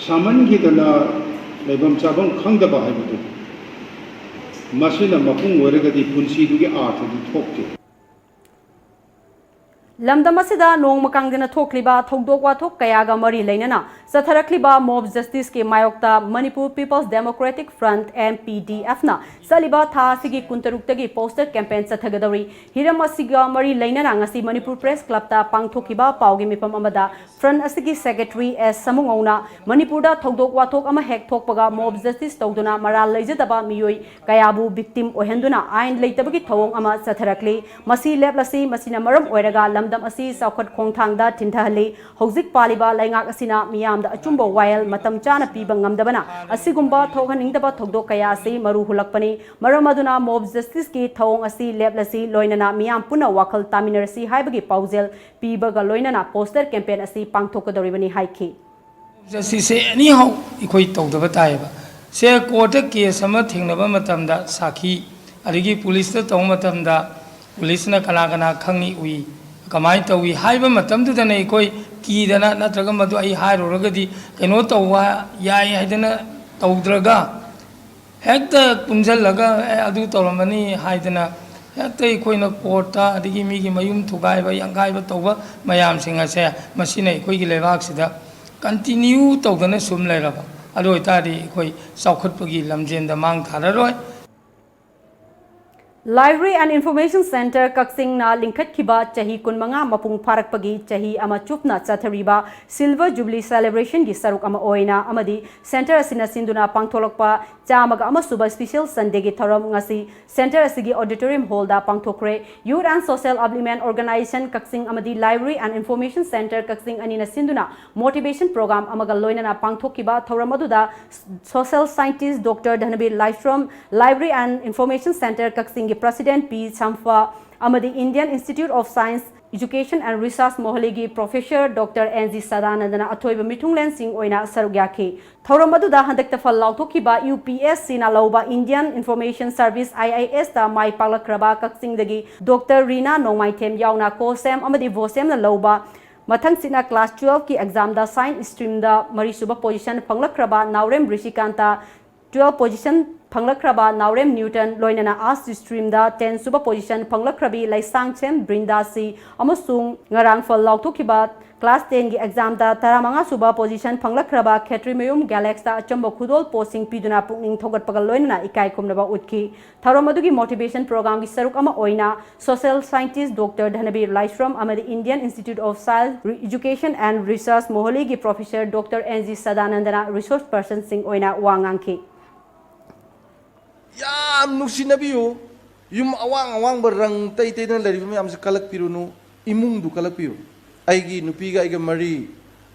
samangidana leibam chabam khangdaba haibudu masina mapung oiragadi punsidugi arthadu thokte lamdam asida nong makangdena thokliba thokdok wathok kayaga mari leinana satharakhliba mob justice ke mayokta Manipur People's Democratic Front MPDF na saliba tha sigi kuntaruktagi poster campaign sathagadori hiram asiga mari leinana ngasi Manipur Press Club ta pangthokiba paugi mipam amada front asigi secretary S samungona Manipur da thokdok wathok ama hek thokpaga mob justice tawduna maral leijadaba miyoi kayabu victim ohenduna ain leitabagi thawong ama satharakli masi leplasi masina maram oiraga lamdam asi saukhat khongthangda thinthahali hojik paliba laingak asina miyamda achumba wile matam chana piba ngamdabana asigumba thoganingdaba thokdok kaya asi maru hulakpani maram aduna mob justice ki thawong asi leplasi loinana miyam puna wakal taminarasi haibagi paujel pibaga loinana poster campaign asi pangthokadoribani haiki justice anyhow ikoi tawdaba taiba se court case ama thingnaba matamda sakhi adigi police ta taw matamda police na kana kana khangni ui kamai tawi haiba matamdu dana ikoi kidana natraga madu ai hairoragadi keno tawwa yai haidana tawdraga hekta punjallaga adu tawramani haidana hekta ikoina courta adigi migi mayum thugaiba yangaiba tawba mayam singa se masina ikoi gi lebak sida continue tawdana sum lairaba adu itadi ikoi saukhatpagi lamjenda mang thararoi Library and Information Center Kaksing na lingkhat kiba chahi kunmanga mapung pharakpagi chahi ama chupna chathariba Silver Jubilee Celebration gi saruk ama oina amadi center asina sinduna pangtholokpa chamaga ama suba special Sunday gi thoram ngasi center asigi auditorium hall da pangthokre Youth and Social Upliftment Organization Kaksing amadi Library and Information Center Kaksing anina sinduna motivation program amaga loinana pangthokiba thoram aduda social scientist Dr. Dhanabir Lifestrom Library and Information Center Kaksing President P. Chamfa Amadi Indian Institute of Science, Education and Research Mohaligi Professor Dr. N.G. Sadanandana Atoiba Mitunglen Singh Oina Sarugyaki. Thauramadu Handak Tafal Lautokiba UPSC na Lauba Indian Information Service IIS ta Mai Palakraba Kaksing Dagi Dr. Rina Nomaitem Yauna Kosem Amadi Vosem na Lauba Mathang sina class 12 ki exam da science stream da Marisuba position Panglakraba Naurem Rishikanta 12 position Panglakraba Naurem Newton loinana as stream da 10 suba position Panglakrabi Laisang Chem Brindasi amasung ngarang fal lauthokiba class 10 gi exam da taramanga suba position Panglakraba Khetrimayum Galaxy da achamba khudol posting piduna pungning thogat pagal loinana ikai kumnaba utki tharomadugi motivation program gi saruk ama oina social scientist Dr. Dhanabir Lifestrom amadi Indian Institute of Science Education and Research Mohali gi Professor Dr. N.G. Sadanandana resource person sing oina wangangki yam nuksinabiyu yum awang awang barang tay tay na lari mayam sa kalakpiru no imung du kalakpiru aigi nupiga aiga mari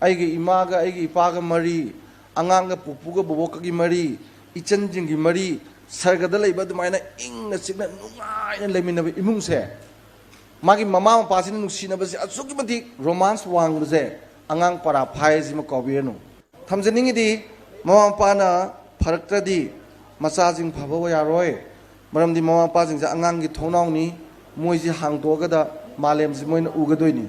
aigi imaga aigi ipaga mari anganga pupuga boboka gi mari ichanjing gi mari sargada laiba dumaina ing na signa nungai na leminabi imung se magi mama pasina nuksinabi se asuk mati romance wang se angang para phai ji ma kobirno thamjaningi di mama pana pharaktradi Masajing Pabo Yaroi, Madam di Mama Passing the Angangi Tononi, Moisi Hang Togada, Malem Zimoin Ugadoini.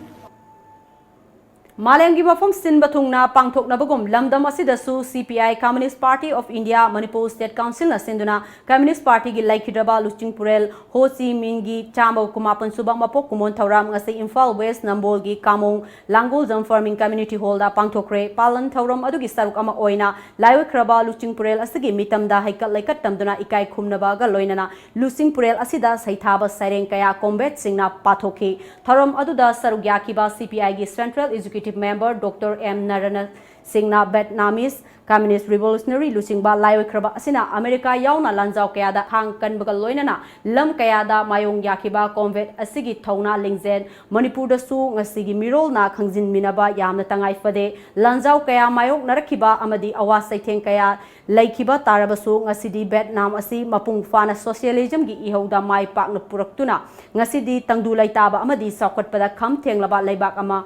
Malengi Bafum Sin Batungna Pangtok Nabagum Lamdam Asidasu CPI Communist Party of India Manipur State Council na Sinduna Communist Party gi Laikhidaba Luching Purel Ho Chi Minh gi Chamo Kumapan Subang Mapok Kumon Thauram ngasi Imphal West Nambol gi Kamong Langul Jam Farming Community Hall da Pangthokre Palan Thauram adugi saruk ama oina Laiwe Kraba Luching Purel asigi mitamda haikat laikat tamduna ikai khumnaba ga loinana Luching Purel asida saithaba saireng kaya combat singna pathoki Thauram aduda sarugya kiba CPI gi Central Executive Member Dr. M. Narana Singna Vietnamese Communist Revolutionary Lusingba Laiwe Kraba Asina America Yauna Lanzau Kayada Hang Kanbaga Loinana Lam Kayada Mayong Yakiba Convent Asigi Tauna Lingzen Manipur da Su Ngasigi Mirol na Khangjin Minaba Yamna Tangai Fade Lanzau Kaya Mayong Narakiba Amadi Awas Saiteng Kaya Laikiba Tarabasu Ngasidi Vietnam Asi Mapung Fana Socialism gi Ihoda Mai Pak na Puraktuna Ngasidi Tangdulay Taba Amadi Sakwat Pada Kham Theng Laba Laibak Ama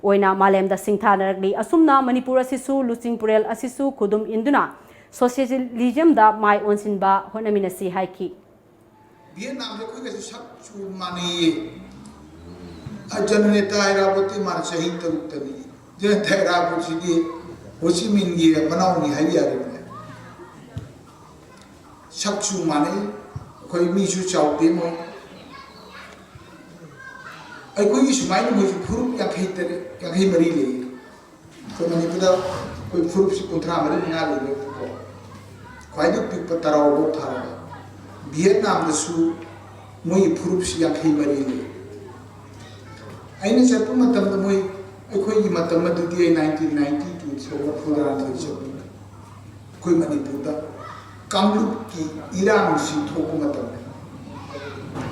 Oina Malem da Singthanaragli Asumna Manipur Asisu Luching Purel Asisu Kudum Induna Socialism da Mai Onsinba Honaminasi Haiki Vietnam ko kasi sak chu mani ajanne taira boti mar sahi tarutani je taira ko sidi Ho Chi Minh gi manau ni hai ya ne sak chu mani koi mi chu chau ti mo ꯑꯩꯈꯣꯏꯒꯤ ꯁꯨꯃꯥꯏꯅ ꯃꯣꯏꯁꯨ ꯐꯨꯔꯨꯞ 50-mari ꯂꯩ ꯑꯩꯈꯣꯏ ꯃꯅꯤꯄꯨꯔꯗ ꯑꯩꯈꯣꯏ ꯐꯨꯔꯨꯞꯁꯤ 30-35 ꯂꯩꯕꯀꯣ ꯈ꯭ꯋꯥꯏꯗꯒꯤ ꯄꯤꯛꯄ ꯇꯔꯥꯎꯕꯧ ꯊꯥꯔꯒ ꯚꯤꯌꯦꯠꯅꯥꯝꯗꯁꯨ ꯃꯣꯏꯒꯤ ꯐꯨꯔꯨꯞꯁꯤ 50-mari ꯂꯩ ꯑꯩꯅ ꯆꯠꯄ ꯃꯇꯝꯗ ꯃꯣꯏ ꯑꯩꯈꯣꯏꯒꯤ ꯃꯇꯝ ꯑꯗꯨꯗꯤ 1992 ꯐꯨꯗꯥꯟꯊꯣꯏ ꯆꯠꯄ ꯑꯩꯈꯣꯏ ꯃꯅꯤꯄꯨꯔꯗ ꯀꯥꯡꯂꯨꯞꯀꯤ ꯏꯔꯥꯡꯁꯤ ꯊꯣꯛꯄ ꯃꯇꯝꯗ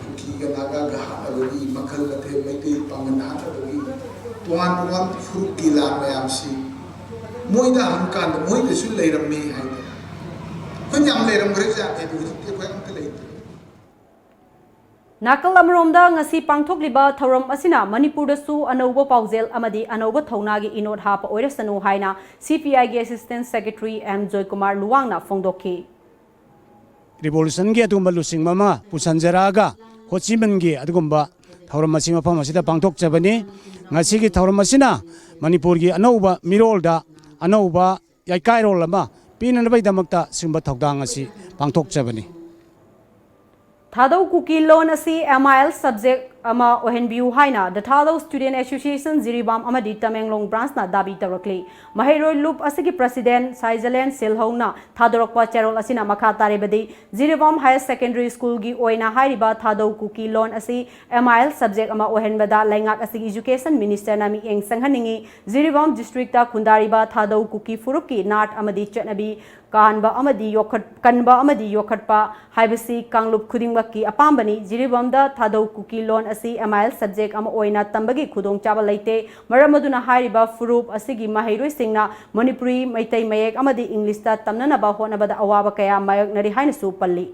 ꯀꯨꯀꯤꯒ ꯅꯥꯒꯥꯒ ꯍꯥꯠꯅꯕꯒꯤ ꯃꯈꯜ ꯃꯊꯦꯜ ꯃꯩꯇꯩ ꯄꯥꯡꯒꯜ ꯍꯥꯠꯅꯕꯒꯤ ꯇꯣꯉꯥꯟ ꯐꯨꯔꯨꯞꯀꯤ ꯂꯥꯟ ꯃꯌꯥꯝꯁꯤ ꯃꯣꯏꯗ ꯍꯪꯀꯥꯟꯗ ꯃꯣꯏꯗꯁꯨ ꯂꯩꯔꯝꯃꯦ ꯍꯥꯏꯗꯅ ꯑꯩꯈꯣꯏ ꯌꯥꯝ ꯂꯩꯔꯝꯈ꯭ꯔꯖꯥꯠꯅꯤ ꯑꯗꯨ ꯍꯧꯖꯤꯛꯇꯤ ꯑꯩꯈꯣꯏ ꯑꯝꯇ ꯂꯩꯇ꯭ꯔꯦ ꯅꯥꯀꯜ ꯑꯃꯔꯣꯝꯗ ngasi ꯄꯥꯡꯊꯣꯛꯂꯤꯕ ꯊꯧꯔꯝ ꯑꯁꯤꯅ ꯃꯅꯤꯄꯨꯔꯗꯁꯨ ꯑꯅꯧꯕ ꯄꯥꯎꯖꯦꯜ ꯑꯃꯗꯤ ꯑꯅꯧꯕ ꯊꯧꯅꯥꯒꯤ ꯏꯅꯣꯠ ꯍꯥꯞꯄ ꯑꯣꯏꯔꯁꯅꯨ ꯍꯥꯏꯅ CPIꯒꯤ ꯑꯦꯁꯤꯁꯇꯦꯟꯠ ꯁꯦꯀ꯭ꯔꯦꯇꯔꯤ M ꯖꯣꯏꯀꯨꯃꯥꯔ ꯂꯨꯋꯥꯡꯅ ꯐꯣꯡꯗꯣꯛꯈꯤ ꯔꯤꯚꯣꯂꯨꯁꯟꯒꯤ ꯑꯗꯨꯒꯨꯝꯕ ꯂꯨꯆꯤꯡꯕ ꯑꯃ ꯄꯨꯁꯟꯖꯔꯛꯑꯒ ꯍꯣꯆꯤꯃꯤꯟꯒꯤ ꯑꯗꯨꯒꯨꯝꯕ ꯊꯧꯔꯝ ꯑꯁꯤ ꯃꯐꯝ ꯑꯁꯤꯗ ꯄꯥꯡꯊꯣꯛꯆꯕꯅꯤ ꯉꯁꯤꯒꯤ ꯊꯧꯔꯝ ꯑꯁꯤꯅ ꯃꯅꯤꯄꯨꯔꯒꯤ ꯑꯅꯧꯕ ꯃꯤꯔꯣꯜꯗ ꯑꯅꯧꯕ ꯌꯥꯏꯀꯥꯏꯔꯣꯜ ꯑꯃ ꯄꯤꯅꯅꯕꯒꯤꯗꯃꯛꯇ ꯁꯤꯒꯨꯝꯕ ꯊꯧꯗꯥꯡ ꯑꯁꯤ ꯄꯥꯡꯊꯣꯛꯆꯕꯅꯤ Thadau Kuki Loan asi MIL subject ama ohenbiu haina the Thadau Student Association Jiribam amadi Tamenglong branch na dabi tarakli Mahairoi Loop asigi president Saizalen Silhauna Thadorokpa Cherol asina makha tarebadi Jiribam Higher Secondary School gi oina hairiba Thadau Kuki Loan asi MIL subject ama ohenbada laingak asigi Education Minister nami eng sanghaningi Jiribam district ta khundariba Thadau Kuki Furuki Nat amadi Chetnabi Kanba amadi yokhatpa haibasi Kanglup khudingwaki apambani Jiribamda Thadau Kuki Loan asi MIL subject ama oina tambagi khudong chaba leite maramaduna hairiba furup asigi mahairoi singna Manipuri Maitai Mayek amadi English ta tamnanaba honabada awaba kaya mayak nari haina su palli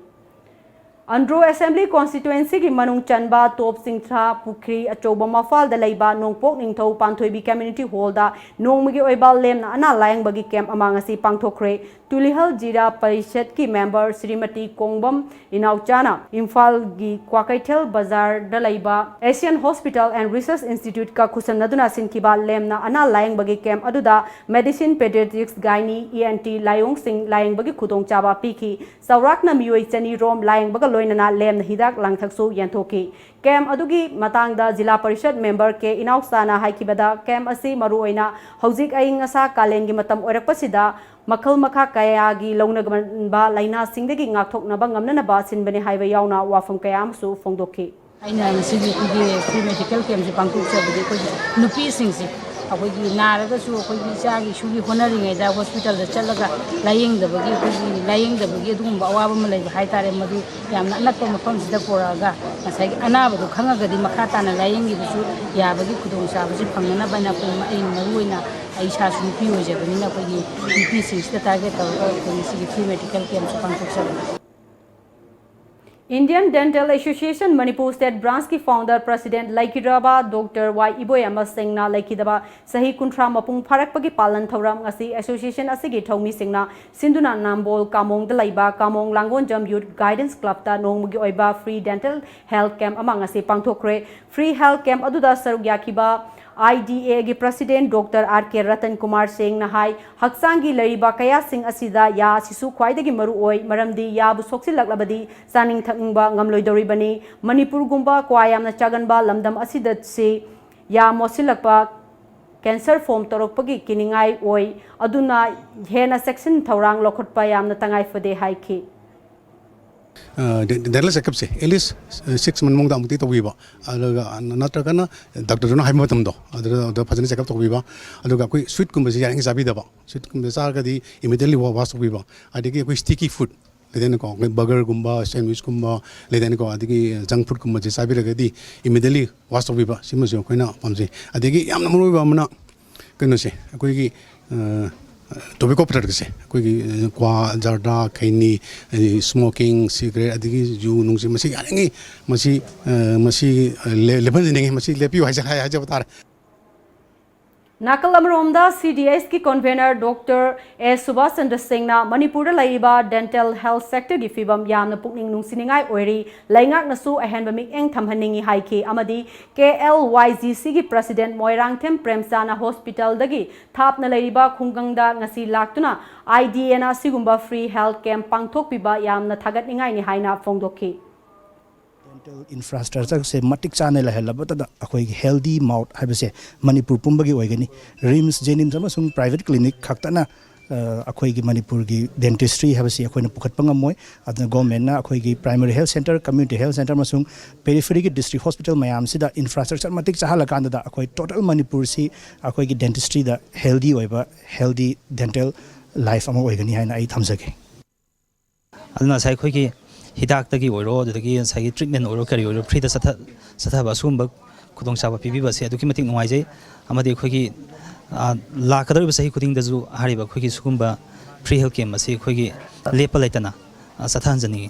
Andro Assembly Constituency ki manung chanba top singthra pukri achoba mafal da leiba nongpok ningthau panthoibi community hall da nongmagi oiba lemna ana layang bagi camp amang asi pangthokre Tulihal Jira Parishad ki member Srimati Kongbam Inauchana Imphal gi Kwakaithel Bazar da leiba Asian Hospital and Research Institute ka khusamnaduna sinkiba lemna ana layang bagi camp aduda medicine pediatrics gynae ENT layong sing layang bagi khudong chaba piki saurakna mioi chani rom layang baga loinana lemna hidak langthaksu yanthoki camp adugi matangda Jila Parishad member ke Inauchana haikibada camp asi maruoina hojik aing asa kalengi matam oirakpasida Makal Makha Kayagi Launaganba Laina Singdagi Ngakthoknaba ngamnanaba sinbani haiba yauna wafam kayamsu fongdoki aina sigi free medical camp se pangthokchabadi ko nupi singsi ꯑꯩꯈꯣꯏꯒꯤ ꯅꯥꯔꯒꯁꯨ ꯑꯩꯈꯣꯏꯒꯤ ꯏꯆꯥꯒꯤ ꯏꯁꯨꯒꯤ ꯍꯣꯠꯅꯔꯤꯉꯩꯗ ꯍꯣꯁꯄꯤꯇꯥꯜꯗ ꯆꯠꯂꯒ ꯂꯥꯌꯦꯡꯗꯕꯒꯤ ꯑꯗꯨꯒꯨꯝꯕ ꯑꯋꯥꯕ ꯑꯃ ꯂꯩꯕ ꯍꯥꯏꯇꯥꯔꯦ ꯃꯗꯨ ꯌꯥꯝꯅ ꯑꯅꯛꯄ ꯃꯐꯝꯁꯤꯗ ꯄꯨꯔꯛꯑꯒ ꯉꯁꯥꯏꯒꯤ ꯑꯅꯥꯕꯗꯨ ꯈꯪꯉꯒꯗꯤ ꯃꯈꯥ ꯇꯥꯅ ꯂꯥꯌꯦꯡꯈꯤꯕꯁꯨ ꯌꯥꯕꯒꯤ ꯈꯨꯗꯣꯡꯆꯥꯕꯁꯤ ꯐꯪꯅꯅꯕ ꯑꯩ ꯃꯔꯨꯑꯣꯏꯅ ꯑꯩ ꯏꯁꯥꯁꯨ ꯅꯨꯄꯤ ꯑꯣꯏꯖꯕꯅꯤꯅ ꯑꯩꯈꯣꯏꯒꯤ ꯅꯨꯄꯤꯁꯤꯡꯁꯤꯗ ꯇꯥꯔꯒꯦꯠ ꯇꯧꯔꯒ ꯑꯩꯈꯣꯏꯒꯤ ꯁꯤꯒꯤ ꯐ꯭ꯔꯤ ꯃꯦꯗꯤꯀꯦꯜ ꯀꯦꯝꯞꯁꯨ ꯄꯥꯡꯊꯣꯛꯆꯕꯅꯤ Indian Dental Association Manipur State Branch ki founder president Laikidaba Dr. Y Iboyama Singna Laikidaba Sahi Kuntra Mapung Pharakpagi Palan Thoram ngasi association asigi thomi singna Sinduna Nambol Kamong Dalaiba Kamong Langonjam Youth Guidance Club ta nongmugi oiba free dental health camp amang asi pangthokre free health camp aduda saruk yakiba IDA gi president Dr. R.K. Ratan Kumar Singh Nahai Haksangi Lariba Kaya Singh Asida ya sisu khwaidagi maru oi maramdi ya bu soksilaklabadi saning thakingba ngamloidoribani Manipur gumba kwayamna chaganba lamdam asida se ya mosilakpa cancer form torokpagi kiningai oi aduna hena section thaurang lokhotpa yamna tangai fade haiki dental checkup se at least 6 month mong da muti tobiba aduga natragana doctor na haima tamdo aduga phajana checkup tobiba aduga koi sweet kumba se yang sabi daba sweet kumba sar ga di immediately wash tobiba adigi koi sticky food leden ko burger gumba sandwich gumba leden ko adigi junk food gumba je sabi raga di immediately wash tobiba simajo koina pamje adigi yamna muruba amna keno se koi gi tobacco products koigi kwa jarda khaini smoking cigarette adigi ju nungsi masi yarengi masi level ningi masi lepi haja batar Nakal Amromda CDS ki convener Dr. A. Subhash Chandra Singh na Manipur laiba dental health sector gi fibam yamna pukning nungsiningai oiri laingak nasu ahenba mi eng thamhaningi haiki amadi KLYGC gi president Moirangthem Premsana hospital dagi thapna laiba khungangda ngasi laktuna IDA na sigumba free health camp pangthok piba yamna thagatningai ni haina fongdoki infrastructure se matik chane la hela bata akoi healthy mouth habse manipur pumbagi oigani rims jenims amasung private clinic khaktana akoi gi manipur gi dentistry habse akoi na pukhat pangamoi adna government na akoi gi primary health center community health center masung periphery gi district hospital mayam sida infrastructure matik chahala kanda da akoi total manipur si akoi gi dentistry da healthy oiba healthy dental life ama oigani haina ai thamjage adna sai khoi gi hidak tagi oiro adagi sai treatment oiro kari oiro free da satha basum bak khudong chaba pibi base aduki matik nuai jai amadi khoi gi la kadar ba sahi khuding da ju hari ba khoi gi sugumba free health care masi khoi gi lepa laitana sathan jani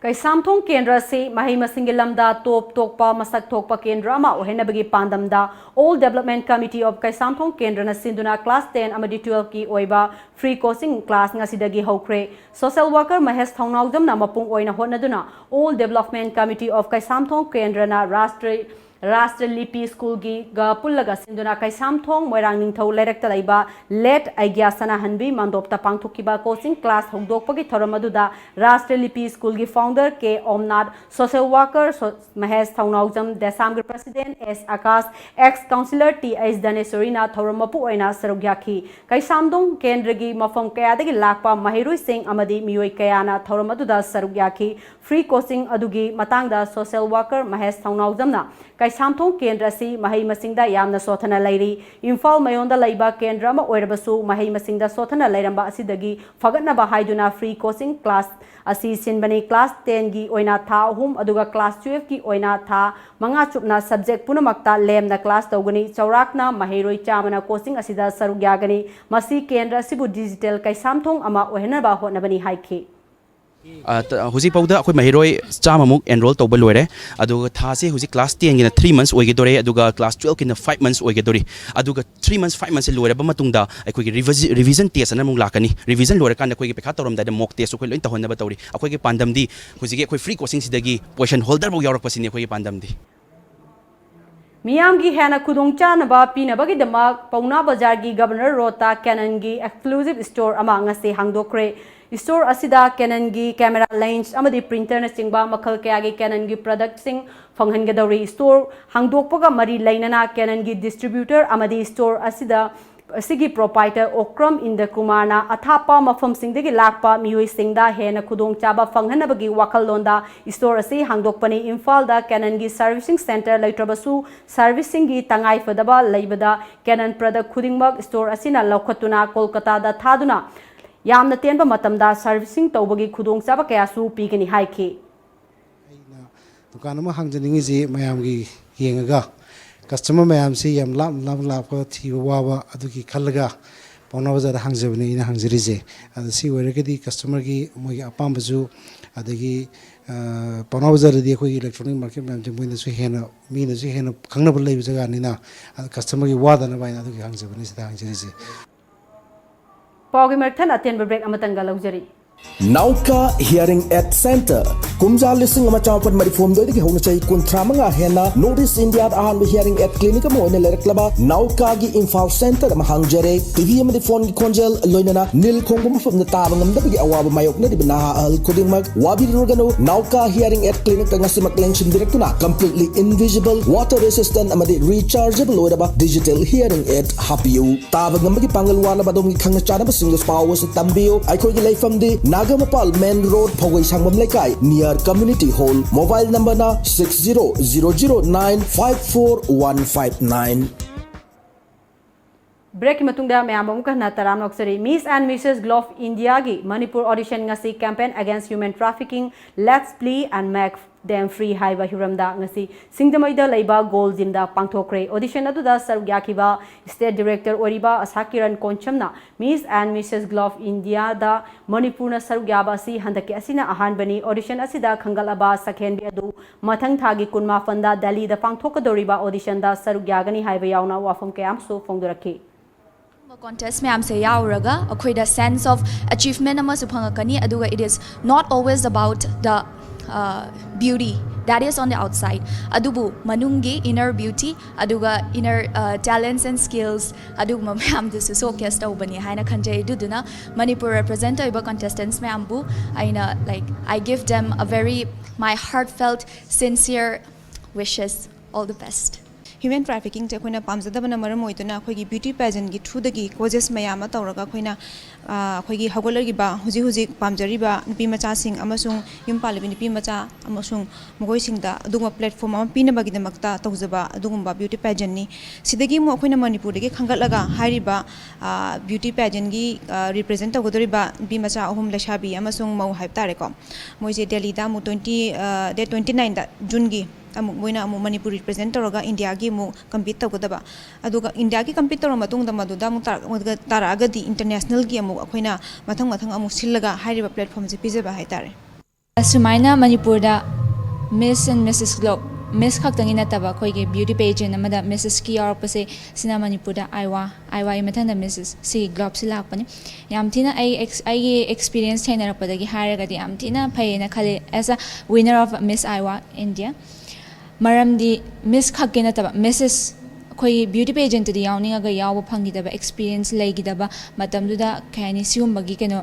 Kaisamthong Kendra se Mahi Masingil Lamda Top Tokpa Masak Tokpa Kendra ama Ohenabagi Pandamda All Development Committee of Kaisamthong Kendra na Sinduna Class 10 amadi 12 ki oiba free coaching class ngasidagi hokre social worker Mahesh Thongnawjam na mapung oina hotnaduna All Development Committee of Kaisamthong Kendra na Rashtra Lipi School gi ga pullaga Sinduna Kaisamthong Moirang Ningthau Leirakta laiba let Aigya Sana Hanbi Mandopta pangthokiba coaching class hongdokpagi thoramaduda Rashtra Lipi School gi founder K Omnath social worker Mahesh Thongnawjam Desam gi president S Akash ex councillor T H Daneswarina thoramapu oina sarugyakhi Kaisamthong Kendra gi mafam kayadagi lakpa mahirui sing amadi mioi kayana thoramaduda sarugyakhi free coaching adugi matangda social worker Mahesh Thongnawjamna Kaisamthong Kendra si Mahi Masingda yamna sothana lairi Imphal Mayonda laiba Kendra ma oirabasu Mahi Masingda sothana lairamba asidagi fagatnaba haiduna free coaching class asi sinbani class 10 gi oina tha hum aduga class 12 gi oina tha manga chupna subject punamakta lemna class tawgani chaurakna mahiroi chamana coaching asida sarugyagani masi Kendra sibu digital Kaisamthong ama ohenaba hotnabani haikhi Husi pauda akoi mahiroi chamamuk enroll tawba loire aduga thase husi class 10 gina 3 months oigedore aduga class 12 gina 5 months oigedore aduga 3 months 5 months loire ba matungda akoi revision test ana mung lakani revision loire kan akoi pekha torom da mock test akoi loin tahonna ba tawri akoi pandam di husi akoi free coaching sidagi position holder bo yaurak pasini akoi pandam di Miyam gi hena kudong chanaba pinabagi damak Pauna Bazar gi Governor Rota Canon gi exclusive store ama ngase hangdokre store asida Canon gi camera lens amadi printer na singba makhal kaya gi Canon gi product sing phanghangadori store hangdokpaga mari lainana Canon gi distributor amadi store asida asigi proprietor Okram Inda Kumarna athapa mafam singdagi lakpa mioi singda hena kudong chaba phanghanabagi wakal londa store ase hangdokpani Imphal da Canon gi servicing center laitrabasu servicing gi tangai fadaba laibada Canon product khudingmak store asina laukhatuna Kolkata da thaduna yamna tenba matamda servicing tawbagi khudong chaba kaya su pigani haikhi dukan ma hangjaningi ji mayam gi yengaga customer mayam si yam lap ko thi wa adugi khallaga Pauna Bazar hangjabni ina hangjrije si weragadi customer gi moi apam baju adagi Pauna Bazar di ko electronic market mayam je moina su hena mina su hena khangna bal lei jaga ni na customer gi wada na baina adugi hangjabni sida hangjrije Pagi merthan aten break amatanga laujari Nauka Hearing Aid Center Kumja listing ama chapan marifom doi ki hona chai kunthra manga hena Notice India ahan hearing aid clinic mo ine lereklaba Nauka gi Imphal Center ma hangjare TV ma di phone gi konjel loinana nil khongum fam na ta bangam da gi awab mayok na di bana al kuding mag wabi rogano Nauka Hearing Aid Clinic tanga simak lension directuna completely invisible water resistant ama di rechargeable loida digital hearing aid hapiu ta bangam gi pangal wala badom gi khangna chana ba single powers tambiu ai khoi gi leifam di Nagamapal Main Road Phogoi Sangbam Laikai near Community Hall mobile number na 6000954159 Break matungda mayamam ka na taram noksari Miss and Mrs. Glove India gi Manipur audition ngasi campaign against human trafficking let's plea and make them free haiba hiramda ngasi singdamaida laiba goal jimda pangthokre audition aduda sarugyakiba state director oriba Asakiran Konchamna Miss and Mrs. Glove India da Manipur na sarugyaba si handaki asina ahanbani audition asida khangalaba sakhenbi adu mathang thagi kunma fanda Delhi da pangthokadoriba audition da sarugyagani haiba yauna wafam kayam so phongdoraki contest में आमसे यावरगा अखोइदा sense of achievement अमा सुफंगकनी अदुगा it is not always about the beauty that is on the outside. Adubu manungi inner beauty, aduga inner talents and skills, adugma mayam dusu showcase tawbani haina khanjay duduna Manipur represent oiba contestants mayambu aina like I give them a very my heartfelt sincere wishes. All the best. Human trafficking te khoina pamjadabana maram oiduna khoigi beauty pageant gi thudagi causes mayama tawraga khoina khoigi hagolargi ba huji pamjari ba nupi macha sing amasung yumpalibi nupi macha amasung mogoi singda adugma platform am pina bagi damakta tawjaba adugumba beauty pageant ni sidagi mo khoina Manipur dagi khangalaga hairiba beauty pageant gi represent tawgodoriba nupi macha ahum leshabi amasung mau haibtare ko moise Delhi da mu 20 date 29 da June gi amuk moina amu Manipur represent tawraga India gi mu compete tawgodaba aduga India gi compete tawra matung da maduda mu taraga di international gi amu akoina mathang amu sillaga hairiba platform je pijaba haitare Sumaina Manipur da Miss and Mrs Globe Miss khaktangi nataba khoige beauty pageant amada Mrs ki arpase sina Manipur da Aiwa imathanda Mrs si Globe si lakpani yamthina ai experience thaina rapadagi haraga di yamthina phaina khale as a winner of Miss Aiwa India Maramdi Miss khakki nataba Mrs koi beauty pageant di yawning aga yawa phangidaba experience laigidaba matamduda kaini siumbagi keno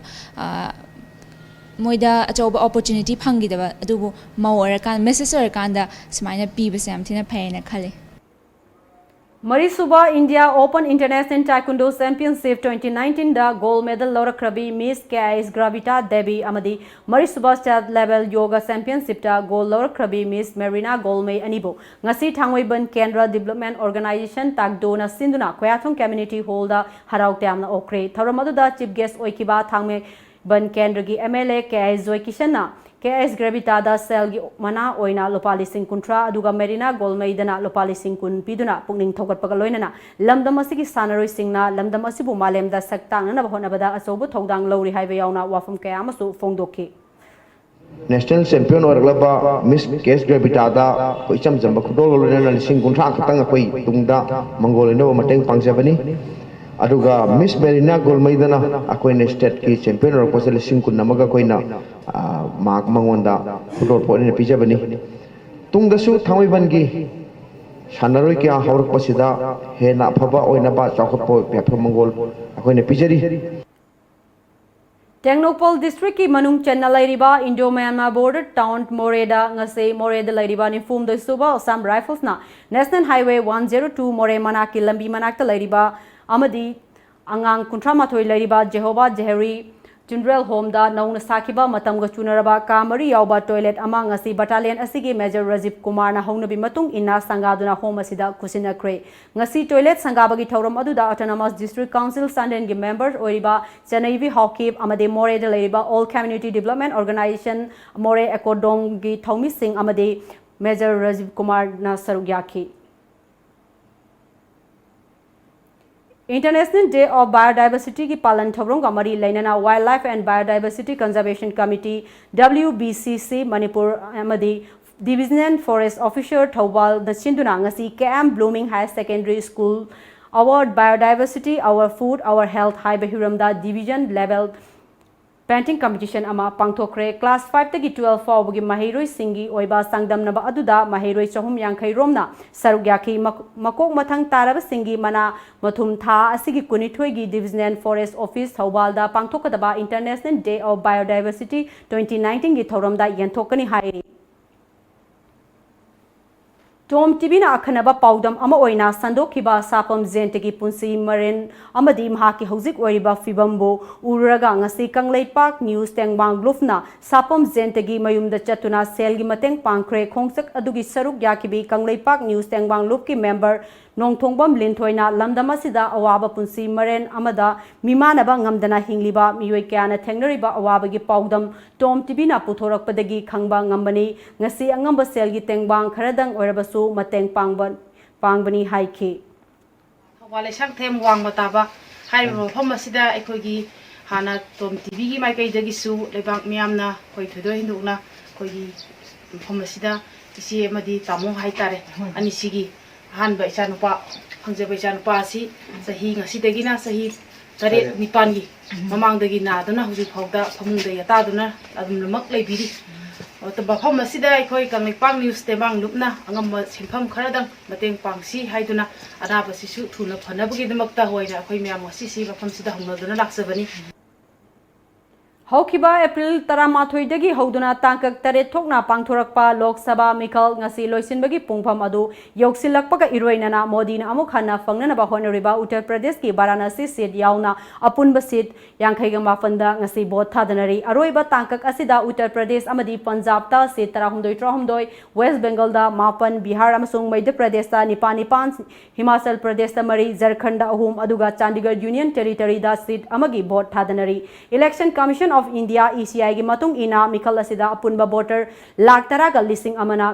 moida achoba opportunity phangidaba adubu mawara kan message or kanda smaina pibase amthina phaina khale Marisuba India Open International Taekwondo Championship 2019 da gold medal Laurakrabi Miss KIS Gravita Devi amadi Marisuba State Level Yoga Championship da gold Laurakrabi Miss Marina Golmei Anibo ngasi Thangwaiban Kendra Development Organization Takdo na Sinduna Khoyathong Community Hall da Harau Tamna Okre Tharamadu da chief guest oikiba Thangme Ban Kendra gi MLA KIS Joy Kishana KS Gravita da sel gi mana oina lopali sing kuntra aduga Marina Golmei dana lopali sing kun piduna pungning thogat pagaloina lamdam asigi sanaroi singna lamdam asibu malem da saktang na bahona bada asobu thodang lori haibe yauna wafum kaya amasu fongdoki National Champion orglaba Miss KS Gravita da ko icham jamba khudol lorena sing kuntra khatang akoi tungda mangolino mateng pangjabani aduga Miss Marina Golmei dana akoina state ki champion or posel sing kun namaga koina mark mangonda khudol pone pijabani tungdasu thangwaiban gi sanaroi kya hawrak pasida hena phaba oina ba chakotpo pyapham mangol akoina pijari Technopol District ki manung Chenna Lairiba Indo-Myanmar border town Moreda ngase Moreda Lairiba ni fum de suba Assam Rifles na National Highway 102 More Manaki lambi manakta Lairiba amadi angang kuntramathoi Lairiba Jehovah Jeheri General Home da nauna sakiba matam ga chunaraba kamari yauba toilet ama ngasi battalion asigi Major Rajiv Kumar na hongnabi matung ina sangaduna home asida kusina kre ngasi toilet sangabagi thauram aduda Autonomous District Council Sanden gi members oiriba Chanaivi Hawkip amade More de Lairiba All Community Development Organization More Ekodong gi Thomi Singh amade Major Rajiv Kumar na sarugyaki International Day of Biodiversity ki palan thabrong ka mari lainana Wildlife and Biodiversity Conservation Committee WBCC Manipur amadi Division Forest Officer Thawbal the Chinduna ngasi KM Blooming High Secondary School Award Biodiversity Our Food Our Health High Behuramda Division Level Painting competition ama pangthokre class 5 tagi 12 fawbagi mahiroi singi oiba sangdamnaba aduda mahiroi chahum yankhai romna sarugyaki makok mathang taraba singi mana mathum tha asigi kunithoi gi divisional forest office thawbalda pangthokadaba International Day of Biodiversity 2019 gi thoramda yenthokani hairi Tom TV na akhanaba paudam ama oina sandokiba sapam zentegi punsi marin amadi mahaki hauzik oiriba fibambo uraga ngasi kanglei park news tengbang glufna sapam zentegi mayumda chatuna selgi mateng pangkre khongsak adugi saruk yakibi kanglei park news tengbang lupki member nongthongbam linthoina lamdama sida awaba punsi marin amada mimanaba ngamdana hingliba miyoi kyana thengnariba awabagi paudam Tom TV na puthorakpadagi khangba ngambani ngasi angamba selgi tengbang kharadang oirabasu mateng pangbani haiki wale sang them wang mataba haibo phamasida ekhogi hana Tom TV gi mai kai dagi su lebak miamna koi thudoi hindukna kogi phamasida isi amadi tamong haitare ani sigi han ba isa nupa phangje ba isa nupa si sahi ngasi dagi na sahi tare nipan gi mamang dagi na dana huji phawda phamung da yata duna adum mak leibiri ꯃꯐꯝ ꯑꯁꯤꯗ ꯑꯩꯈꯣꯏ Kangleipak news ꯇꯦꯡꯕꯥꯡ ꯂꯨꯞꯅ ꯑꯉꯝꯕ ꯁꯦꯟꯐꯝ ꯈꯔꯗꯪ ꯃꯇꯦꯡ ꯄꯥꯡꯁꯤ ꯍꯥꯏꯗꯨꯅ ꯑꯅꯥꯕꯁꯤꯁꯨ ꯊꯨꯅ ꯐꯅꯕꯒꯤꯗꯃꯛꯇ ꯑꯣꯏꯅ ꯑꯩꯈꯣꯏ ꯃꯌꯥꯝ ꯉꯁꯤꯁꯤ ꯃꯐꯝꯁꯤꯗ ꯍꯧꯅꯗꯨꯅ ꯂꯥꯛꯆꯕꯅꯤ ꯍꯧꯈꯤꯕ ꯑꯦꯄ꯭ꯔꯤल 18 ꯍꯧꯗꯨꯅ ꯇꯥꯡꯀꯛ 8 ꯊꯣꯛꯅ ꯄꯥꯡꯊꯣꯔꯛꯄ ꯂꯣꯛ ꯁꯚꯥ ꯃꯤꯈꯜ ꯉꯁꯤ ꯂꯣꯏꯁꯤꯟꯕꯒꯤ ꯄꯨꯡꯐꯝ ꯑꯗꯨ ꯌꯧꯁꯤꯜꯂꯛꯄꯒ ꯏꯔꯣꯏꯅꯅ ꯃꯣꯗꯤꯅ ꯑꯃꯨꯛ ꯍꯟꯅ ꯐꯪꯅꯅꯕ ꯍꯣꯠꯅꯔꯤꯕ ꯎꯠꯇꯔ ꯄ꯭ꯔꯗꯦꯁꯀꯤ ꯕꯥꯔꯥꯅꯁꯤ ꯁꯤꯠ ꯌꯥꯎꯅ ꯑꯄꯨꯟꯕ ꯁꯤꯠ 59ꯗ ꯉꯁꯤ ꯚꯣꯠ ꯊꯥꯗꯅꯔꯤ ꯑꯔꯣꯏꯕ ꯇꯥꯡꯀꯛ ꯑꯁꯤꯗ ꯎꯠꯇꯔ ꯄ꯭ꯔꯗꯦꯁ ꯑꯃꯗꯤ ꯄꯟꯖꯥꯕꯇ ꯁꯤꯠ 13 ꯋꯦꯁꯠ ꯕꯦꯡꯒꯜꯗ 7 ꯕꯤꯍꯥꯔ ꯑꯃꯁꯨꯡ ꯃꯩꯙ꯭ꯌ ꯄ꯭ꯔꯗꯦꯁꯇ 9 ꯍꯤꯃꯥꯆꯜ ꯄ꯭ꯔꯗꯦꯁꯇ 3 ꯓꯥꯔꯈꯟꯗ 3 ꯑꯗꯨꯒ ꯆꯥꯟꯗꯤꯒꯔ ꯌꯨꯅꯤꯌꯟ ꯇꯦꯔꯤꯇꯣꯔꯤꯗ ꯁꯤꯠ ꯑꯃꯒꯤ ꯚꯣꯠ ꯊꯥꯗꯅꯔꯤ Election Commission of India ECI की मतुंग इना मिखल असिदा अपुनबा वोटर लाख तरागा लिसिंग अमना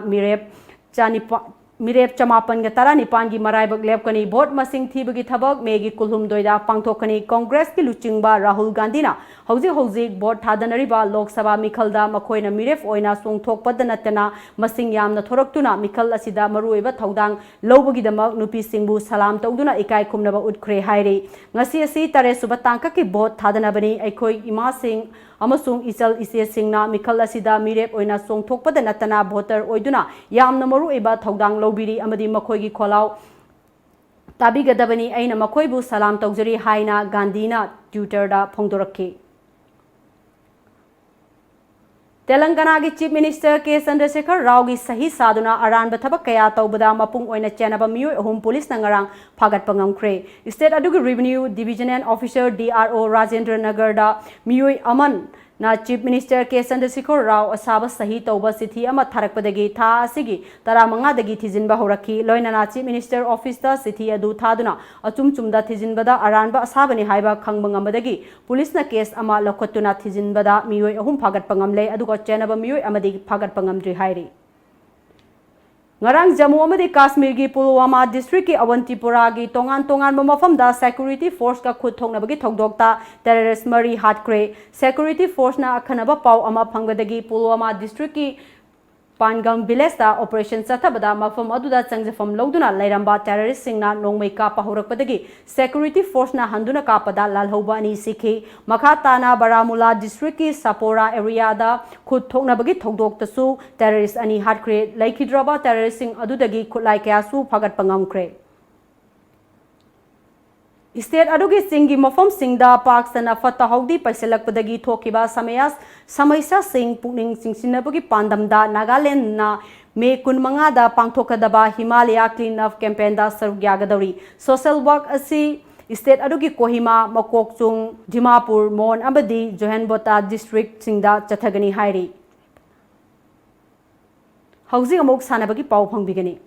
मिरेप चमापन ग तरा निपान की मराइबक लेपकनी वोट मसिंग थीबगी थबक मेगी कुलहुमदोइदा पांगथोकनी कांग्रेस की लुचिंगबा राहुल गांधी ना हौजिक वोट थादनरिबा लोकसभा मिखलदा मखोइना मिरेप ओइना सोंगथोकपद नतना मसिंग यामना थोरक्तुना मिखल असिदा मरुइबा थौदांग लौबगीदमक नुपीसिंगबु सलाम तौदुना इकाई खुमनबा उठख्रे हाइरे ngasi asi tare suba tangkaki vote थादनबनी अखोई इमासिंग अमसुंग इचल इसेसिंगना मिखल असिदा मिरेप ओइना सोंगथोकपद नतना भोटर ओइदुना यामना मरुइबा थौदांग लौबिरी अमदी मखोइगी खोलाव ताबिगदबनी अइना मखोइबु सलाम तौजरी हाइना गांधीना ट्विटरदा फोंदोरक्खी तेलंगाना की चीफ मिनिस्टर के चंद्रशेखर राव की सही साधुना अरानब थबक कया तौबदा मपुंग ओइना चेनबा मियोय अहुम पुलिस नंगरांग फागतपा ngamkhre स्टेट अदुगी revenue divisional officer DRO Rajendra Nagar दा मियोय अमन ना चीफ मिनिस्टर के चंद्रशेखर राव असाब सही तौबा सिथि अमा थारकपदगी था असिगी 15 दगी थिजिनबा होरखी लोइनाना चीफ मिनिस्टर ऑफिस दा सिथि अदु थादुना अचुम चुमदा थिजिनबदा अरानबा असाबनी हाइबा खंगबंगमदगी पुलिस ना केस अमा लखोतुना थिजिनबदा मियोय अहुम फागतपंगमले अदुगा चेनबा मियोय अमदी फागतपंगमद्रि हाइरी ngarang Jammu amadi Kashmir gi Pulwama district ki Awantipuरा gi tongan mafam da security force ka khut thongnabagi thogdokta terrorist mari hatkre security force na akhanaba pau ama phangbadagi Pulwama district ki Pangam village da operation sathabada mafam aduda changjafam loduna lairamba terrorist singna nongmai ka pahurakpadagi security force na handuna kapada lalhoba ani sikhi makhatana Baramula district ki Sapora area da khut thongnabagi thogdoktasu terrorist ani hatkre laikhidraba terrorist sing adudagi khutlai kyasu phagat pangamkre state अदुगी सिंगी मफम सिंगदा पाक सना फता हौदी पैसलकपदगी थोकिबा समयसा सिंग पुनिंग सिंगसिनबगी पांदमदा नागालैंड ना मे 15 दा पांगथोकदबा Himalaya clean up campaign दा सरुग्यागदौरी social work असि स्टेट अदुगी कोहिमा मकोकचुंग डिमापुर मोन अबदी जोहेनबोटा डिस्ट्रिक्ट सिंगदा चथगनी हाइरी हौजी अमुक सानबगी पाउ फंगबिगनी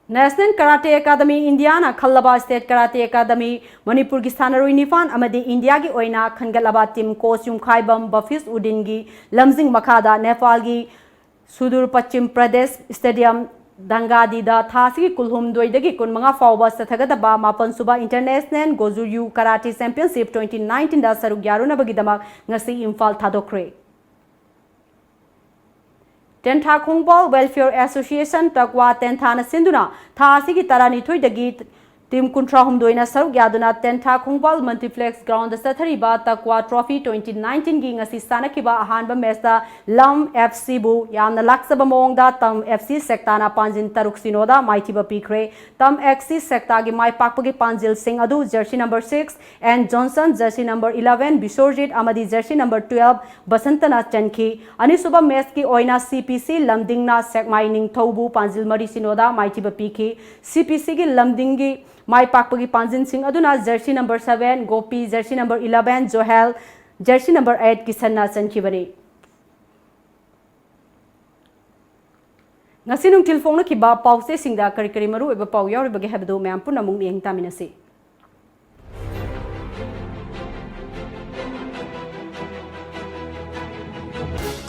नेशनल कराटे अकादमी इंडिया ना खल्लबा स्टेट कराटे अकादमी मणिपुर की स्थानरुई निफान अमदी इंडिया की ओइना खनगलबा टीम कोच युमखाइबम बफिस उदिन की लमजिंग मखादा नेपाल की सुदूर पश्चिम प्रदेश स्टेडियम दंगादी दा थासी कुलहुम दोइदगी 15 फाउबा सथगदबा मापन सुबा इंटरनेशनल गोजुरयू कराटे चैंपियनशिप 2019 दा सरुग यारुनबगीदमक ngasi इम्फाल थादोखरे Tentha Khongbal Welfare Association Takwa Tentha na Sinduna Thasi ki Tarani Thoidagi Team Kuntra Humdoina Saruk Yaduna Tentha Khongbal Multiplex Ground the Sathari Ba Takwa Trophy 2019 gi ngasi sanakiba ahanba mesta Lam FC bu yamna laksaba mongda Tam FC Sektana Panjin Taruk Sinoda Maitiba Pikre Tam FC Sekta gi Mai Pakpagi Panjil Singh Adu jersey number 6 and Johnson jersey number 11 Bisorjit Amadi jersey number 12 Basantana Chanki Anisuba Mes ki Oina CPC Lamdingna Sekmai Ning Thobu Panjil Mari Sinoda Maitiba Piki CPC gi Lamdingi Mai Pakpagi Panjin Singh Aduna jersey number 7 Gopi jersey number 11 Johel jersey number 8 Kisanna Sanchibani Ngasi nung tilfong na kiba pause singda kari maru eba pau yaw eba gehabdo mayam pun namung niyang taminasi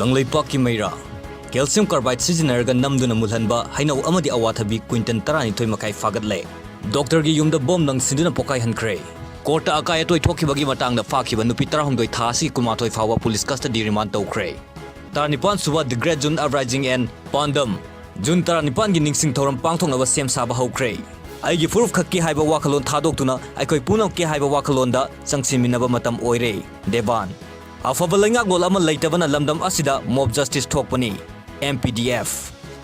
Kangleipak ki Mayra calcium carbide sizinarga namduna mulhanba hainaw amadi awathabi quinton 12 makai fagadle Doctor gi yumda bom nang sinduna pokai hankre Korta akaya toy thokibagi matangda fakhiba nupi 12 thasi kumathoi fawa police custody remand tawkre Tarnipan suba the Great June Uprising and Pandam June 19 gi ningsing thoram pangthoknaba sem saba hokre aigi furuf khakki haiba wakalon thadoktuna aikoi punam ke haiba wakalonda changsiminaba matam oire devan afaba lenga gol ama leitabana lamdam asida mob justice thokpani MPDF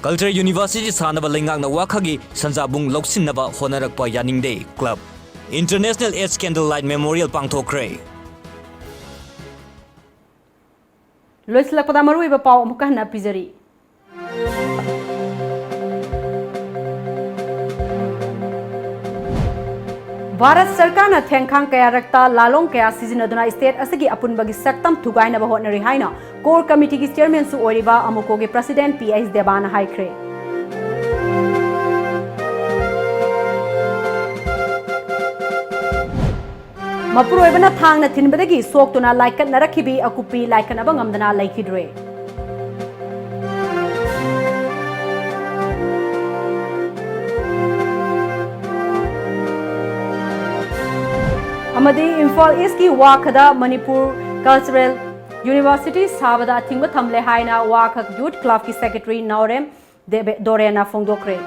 Culture University sanaba lenga na wakhagi sanjabung loksinaba honarakpa yaningde club International AIDS Candlelight Memorial pangthokre Loislakpada maruiba paw amukahna pizari Bharat Sarkar na thengkhang kaya rakta lalong kaya sizinaduna state asigi apunbagi saktam thugainaba hotnari haina core committee ki chairman su oiriba amuko ge president PS Devana haikre Mapuroibana thangna thinbadagi soktuna laikat narakhibi akupi laikanaba ngamdana laikidre Amadi Imphal East ki Wakhada Manipur Cultural University Sabada Athingba Thamle Haina Wakhak Youth Club ki Secretary Naurem Dorena Fongdokre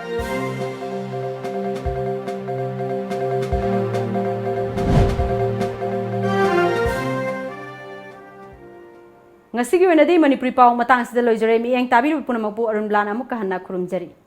Ngasigi wenadi Manipuri paw matang sida loijare mi eng tabiru punamapu Arunbala amuk kahanna khurumjari